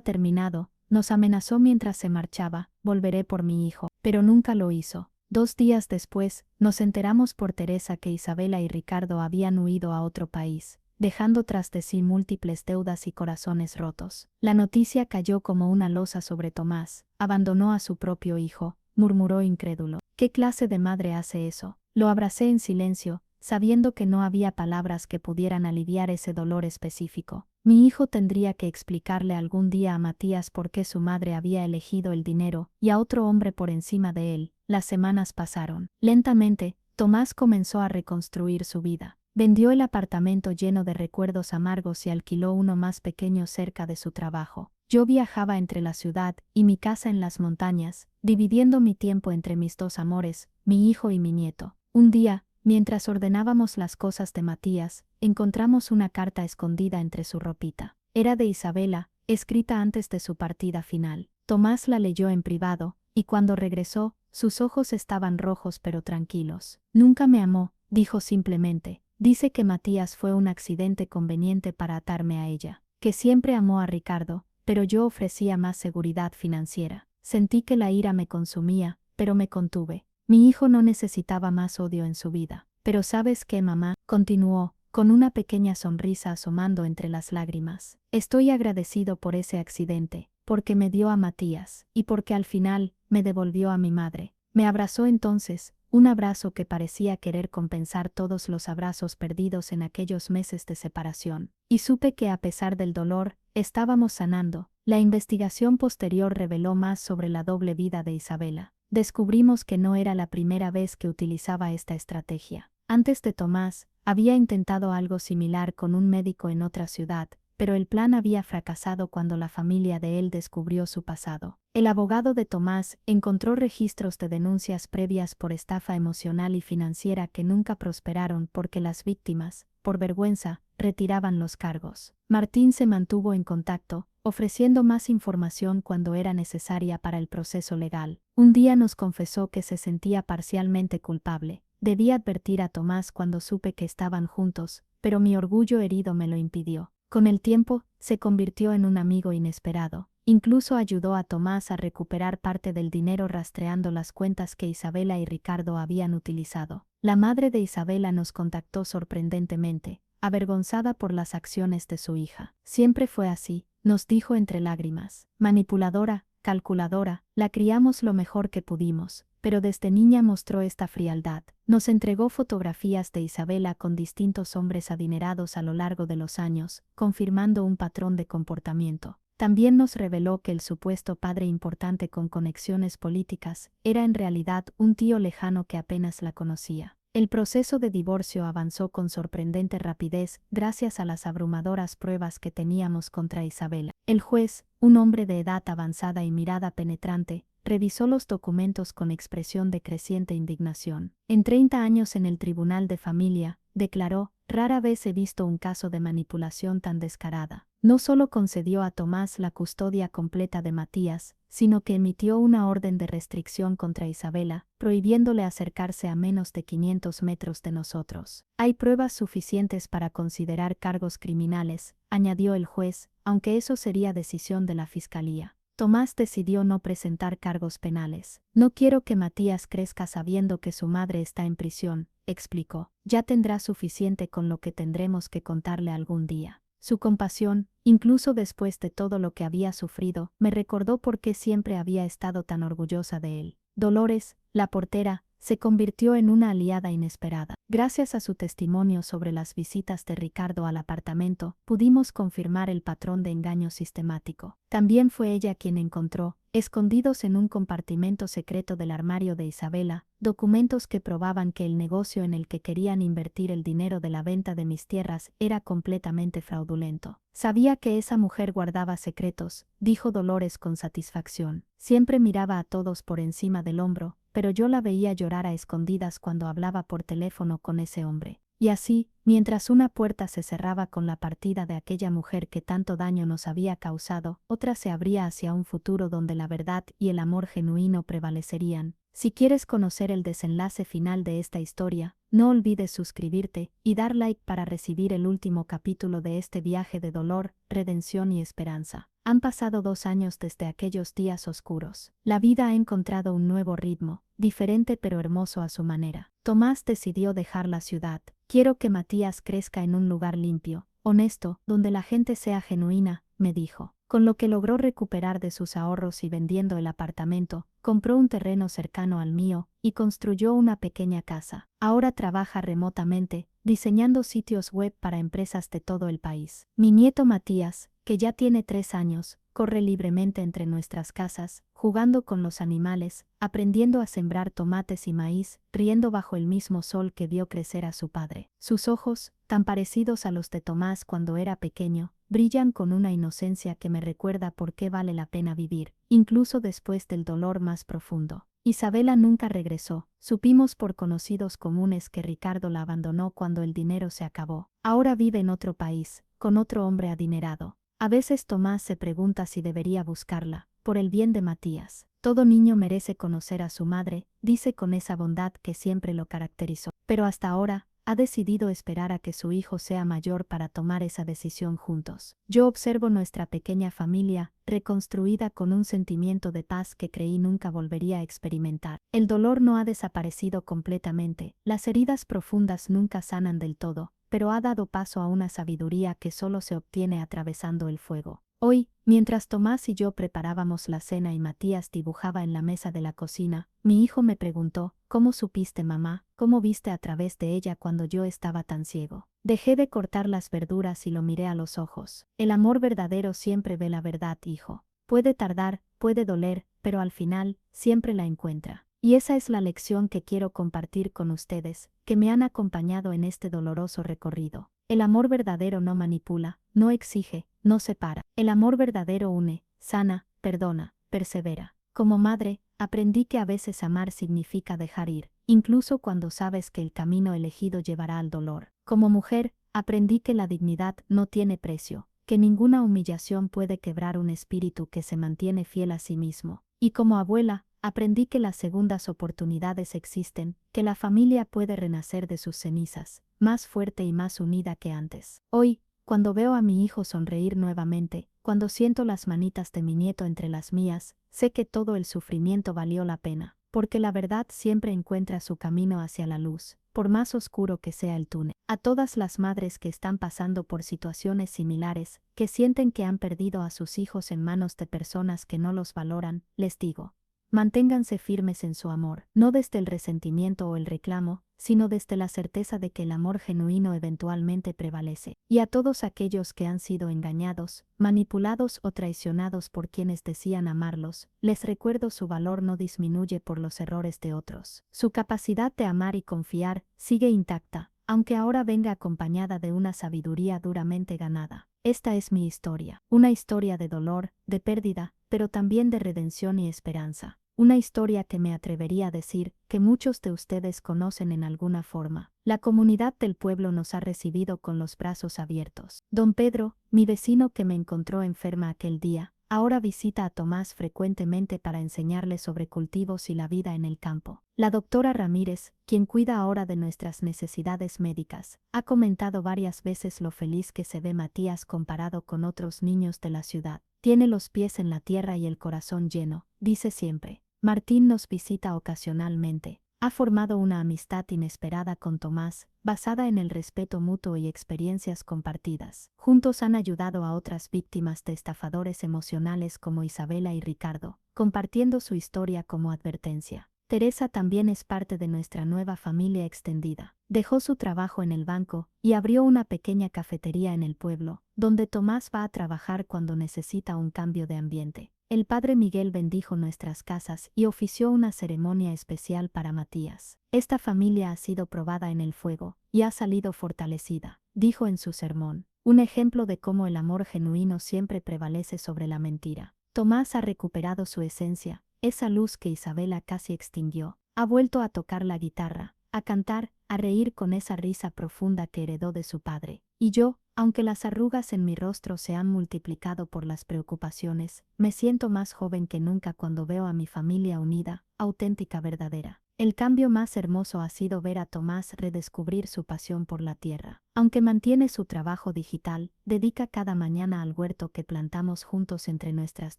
terminado, nos amenazó mientras se marchaba, volveré por mi hijo, pero nunca lo hizo. 2 días después, nos enteramos por Teresa que Isabela y Ricardo habían huido a otro país, dejando tras de sí múltiples deudas y corazones rotos. La noticia cayó como una losa sobre Tomás. Abandonó a su propio hijo, murmuró incrédulo. ¿Qué clase de madre hace eso? Lo abracé en silencio, sabiendo que no había palabras que pudieran aliviar ese dolor específico. Mi hijo tendría que explicarle algún día a Matías por qué su madre había elegido el dinero y a otro hombre por encima de él. Las semanas pasaron. Lentamente, Tomás comenzó a reconstruir su vida. Vendió el apartamento lleno de recuerdos amargos y alquiló uno más pequeño cerca de su trabajo. Yo viajaba entre la ciudad y mi casa en las montañas, dividiendo mi tiempo entre mis 2 amores, mi hijo y mi nieto. Un día, mientras ordenábamos las cosas de Matías, encontramos una carta escondida entre su ropita. Era de Isabela, escrita antes de su partida final. Tomás la leyó en privado, y cuando regresó, sus ojos estaban rojos pero tranquilos. Nunca me amó, dijo simplemente. Dice que Matías fue un accidente conveniente para atarme a ella, que siempre amó a Ricardo, pero yo ofrecía más seguridad financiera. Sentí que la ira me consumía, pero me contuve. Mi hijo no necesitaba más odio en su vida. Pero ¿sabes qué, mamá? Continuó, con una pequeña sonrisa asomando entre las lágrimas. Estoy agradecido por ese accidente, porque me dio a Matías, y porque al final, me devolvió a mi madre. Me abrazó entonces, un abrazo que parecía querer compensar todos los abrazos perdidos en aquellos meses de separación. Y supe que a pesar del dolor, estábamos sanando. La investigación posterior reveló más sobre la doble vida de Isabela. Descubrimos que no era la primera vez que utilizaba esta estrategia. Antes de Tomás, había intentado algo similar con un médico en otra ciudad, pero el plan había fracasado cuando la familia de él descubrió su pasado. El abogado de Tomás encontró registros de denuncias previas por estafa emocional y financiera que nunca prosperaron porque las víctimas, por vergüenza, retiraban los cargos. Martín se mantuvo en contacto, ofreciendo más información cuando era necesaria para el proceso legal. Un día nos confesó que se sentía parcialmente culpable. Debí advertir a Tomás cuando supe que estaban juntos, pero mi orgullo herido me lo impidió. Con el tiempo, se convirtió en un amigo inesperado. Incluso ayudó a Tomás a recuperar parte del dinero rastreando las cuentas que Isabela y Ricardo habían utilizado. La madre de Isabela nos contactó sorprendentemente, avergonzada por las acciones de su hija. Siempre fue así, nos dijo entre lágrimas. Manipuladora, calculadora, la criamos lo mejor que pudimos, pero desde niña mostró esta frialdad. Nos entregó fotografías de Isabela con distintos hombres adinerados a lo largo de los años, confirmando un patrón de comportamiento. También nos reveló que el supuesto padre importante con conexiones políticas era en realidad un tío lejano que apenas la conocía. El proceso de divorcio avanzó con sorprendente rapidez gracias a las abrumadoras pruebas que teníamos contra Isabela. El juez, un hombre de edad avanzada y mirada penetrante, revisó los documentos con expresión de creciente indignación. En 30 años en el Tribunal de Familia, declaró, rara vez he visto un caso de manipulación tan descarada. No solo concedió a Tomás la custodia completa de Matías, sino que emitió una orden de restricción contra Isabela, prohibiéndole acercarse a menos de 500 metros de nosotros. Hay pruebas suficientes para considerar cargos criminales, añadió el juez, aunque eso sería decisión de la Fiscalía. Tomás decidió no presentar cargos penales. No quiero que Matías crezca sabiendo que su madre está en prisión, explicó. Ya tendrá suficiente con lo que tendremos que contarle algún día. Su compasión, incluso después de todo lo que había sufrido, me recordó por qué siempre había estado tan orgullosa de él. Dolores, la portera, se convirtió en una aliada inesperada. Gracias a su testimonio sobre las visitas de Ricardo al apartamento, pudimos confirmar el patrón de engaño sistemático. También fue ella quien encontró, escondidos en un compartimento secreto del armario de Isabela, documentos que probaban que el negocio en el que querían invertir el dinero de la venta de mis tierras era completamente fraudulento. Sabía que esa mujer guardaba secretos, dijo Dolores con satisfacción. Siempre miraba a todos por encima del hombro, pero yo la veía llorar a escondidas cuando hablaba por teléfono con ese hombre. Y así, mientras una puerta se cerraba con la partida de aquella mujer que tanto daño nos había causado, otra se abría hacia un futuro donde la verdad y el amor genuino prevalecerían. Si quieres conocer el desenlace final de esta historia, no olvides suscribirte y dar like para recibir el último capítulo de este viaje de dolor, redención y esperanza. Han pasado 2 años desde aquellos días oscuros. La vida ha encontrado un nuevo ritmo, diferente pero hermoso a su manera. Tomás decidió dejar la ciudad. Quiero que Matías crezca en un lugar limpio, honesto, donde la gente sea genuina, me dijo. Con lo que logró recuperar de sus ahorros y vendiendo el apartamento, compró un terreno cercano al mío y construyó una pequeña casa. Ahora trabaja remotamente, diseñando sitios web para empresas de todo el país. Mi nieto Matías, que ya tiene 3 años, corre libremente entre nuestras casas, jugando con los animales, aprendiendo a sembrar tomates y maíz, riendo bajo el mismo sol que vio crecer a su padre. Sus ojos, tan parecidos a los de Tomás cuando era pequeño, brillan con una inocencia que me recuerda por qué vale la pena vivir, incluso después del dolor más profundo. Isabela nunca regresó. Supimos por conocidos comunes que Ricardo la abandonó cuando el dinero se acabó. Ahora vive en otro país, con otro hombre adinerado. A veces Tomás se pregunta si debería buscarla, por el bien de Matías. Todo niño merece conocer a su madre, dice con esa bondad que siempre lo caracterizó. Pero hasta ahora, ha decidido esperar a que su hijo sea mayor para tomar esa decisión juntos. Yo observo nuestra pequeña familia, reconstruida con un sentimiento de paz que creí nunca volvería a experimentar. El dolor no ha desaparecido completamente, las heridas profundas nunca sanan del todo, pero ha dado paso a una sabiduría que solo se obtiene atravesando el fuego. Hoy, mientras Tomás y yo preparábamos la cena y Matías dibujaba en la mesa de la cocina, mi hijo me preguntó, ¿cómo supiste, mamá? ¿Cómo viste a través de ella cuando yo estaba tan ciego? Dejé de cortar las verduras y lo miré a los ojos. El amor verdadero siempre ve la verdad, hijo. Puede tardar, puede doler, pero al final, siempre la encuentra. Y esa es la lección que quiero compartir con ustedes, que me han acompañado en este doloroso recorrido. El amor verdadero no manipula, no exige, no separa. El amor verdadero une, sana, perdona, persevera. Como madre, aprendí que a veces amar significa dejar ir, incluso cuando sabes que el camino elegido llevará al dolor. Como mujer, aprendí que la dignidad no tiene precio, que ninguna humillación puede quebrar un espíritu que se mantiene fiel a sí mismo. Y como abuela, aprendí que las segundas oportunidades existen, que la familia puede renacer de sus cenizas, más fuerte y más unida que antes. Hoy, cuando veo a mi hijo sonreír nuevamente, cuando siento las manitas de mi nieto entre las mías, sé que todo el sufrimiento valió la pena, porque la verdad siempre encuentra su camino hacia la luz, por más oscuro que sea el túnel. A todas las madres que están pasando por situaciones similares, que sienten que han perdido a sus hijos en manos de personas que no los valoran, les digo: manténganse firmes en su amor, no desde el resentimiento o el reclamo, sino desde la certeza de que el amor genuino eventualmente prevalece. Y a todos aquellos que han sido engañados, manipulados o traicionados por quienes decían amarlos, les recuerdo: su valor no disminuye por los errores de otros. Su capacidad de amar y confiar sigue intacta, aunque ahora venga acompañada de una sabiduría duramente ganada. Esta es mi historia, una historia de dolor, de pérdida, pero también de redención y esperanza. Una historia que me atrevería a decir que muchos de ustedes conocen en alguna forma. La comunidad del pueblo nos ha recibido con los brazos abiertos. Don Pedro, mi vecino que me encontró enferma aquel día, ahora visita a Tomás frecuentemente para enseñarle sobre cultivos y la vida en el campo. La doctora Ramírez, quien cuida ahora de nuestras necesidades médicas, ha comentado varias veces lo feliz que se ve Matías comparado con otros niños de la ciudad. Tiene los pies en la tierra y el corazón lleno, dice siempre. Martín nos visita ocasionalmente. Ha formado una amistad inesperada con Tomás, basada en el respeto mutuo y experiencias compartidas. Juntos han ayudado a otras víctimas de estafadores emocionales como Isabela y Ricardo, compartiendo su historia como advertencia. Teresa también es parte de nuestra nueva familia extendida. Dejó su trabajo en el banco y abrió una pequeña cafetería en el pueblo, donde Tomás va a trabajar cuando necesita un cambio de ambiente. El padre Miguel bendijo nuestras casas y ofició una ceremonia especial para Matías. Esta familia ha sido probada en el fuego y ha salido fortalecida, dijo en su sermón. Un ejemplo de cómo el amor genuino siempre prevalece sobre la mentira. Tomás ha recuperado su esencia, esa luz que Isabela casi extinguió. Ha vuelto a tocar la guitarra, a cantar, a reír con esa risa profunda que heredó de su padre. Y yo, aunque las arrugas en mi rostro se han multiplicado por las preocupaciones, me siento más joven que nunca cuando veo a mi familia unida, auténtica, verdadera. El cambio más hermoso ha sido ver a Tomás redescubrir su pasión por la tierra. Aunque mantiene su trabajo digital, dedica cada mañana al huerto que plantamos juntos entre nuestras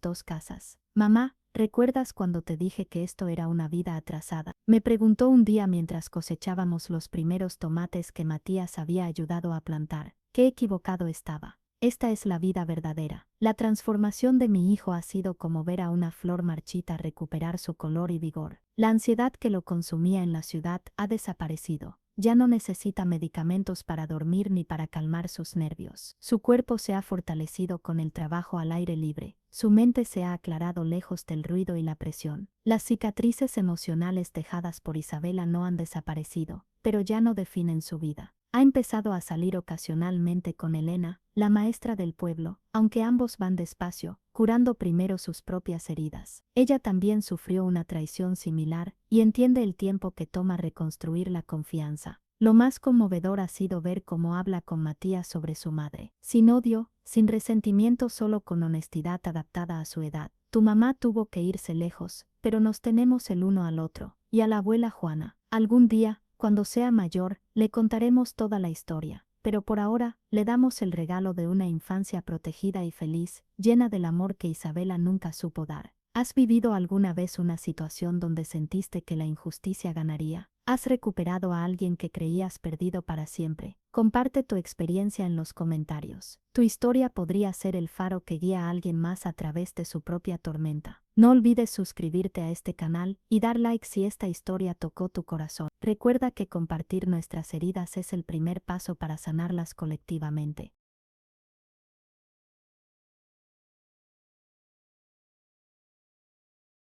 dos casas. Mamá, ¿recuerdas cuando te dije que esto era una vida atrasada? Me preguntó un día mientras cosechábamos los primeros tomates que Matías había ayudado a plantar. Qué equivocado estaba. Esta es la vida verdadera. La transformación de mi hijo ha sido como ver a una flor marchita recuperar su color y vigor. La ansiedad que lo consumía en la ciudad ha desaparecido. Ya no necesita medicamentos para dormir ni para calmar sus nervios. Su cuerpo se ha fortalecido con el trabajo al aire libre. Su mente se ha aclarado lejos del ruido y la presión. Las cicatrices emocionales dejadas por Isabela no han desaparecido, pero ya no definen su vida. Ha empezado a salir ocasionalmente con Elena, la maestra del pueblo, aunque ambos van despacio, curando primero sus propias heridas. Ella también sufrió una traición similar y entiende el tiempo que toma reconstruir la confianza. Lo más conmovedor ha sido ver cómo habla con Matías sobre su madre. Sin odio, sin resentimiento, solo con honestidad adaptada a su edad. Tu mamá tuvo que irse lejos, pero nos tenemos el uno al otro. Y a la abuela Juana. Algún día, cuando sea mayor, le contaremos toda la historia, pero por ahora, le damos el regalo de una infancia protegida y feliz, llena del amor que Isabela nunca supo dar. ¿Has vivido alguna vez una situación donde sentiste que la injusticia ganaría? ¿Has recuperado a alguien que creías perdido para siempre? Comparte tu experiencia en los comentarios. Tu historia podría ser el faro que guía a alguien más a través de su propia tormenta. No olvides suscribirte a este canal y dar like si esta historia tocó tu corazón. Recuerda que compartir nuestras heridas es el primer paso para sanarlas colectivamente.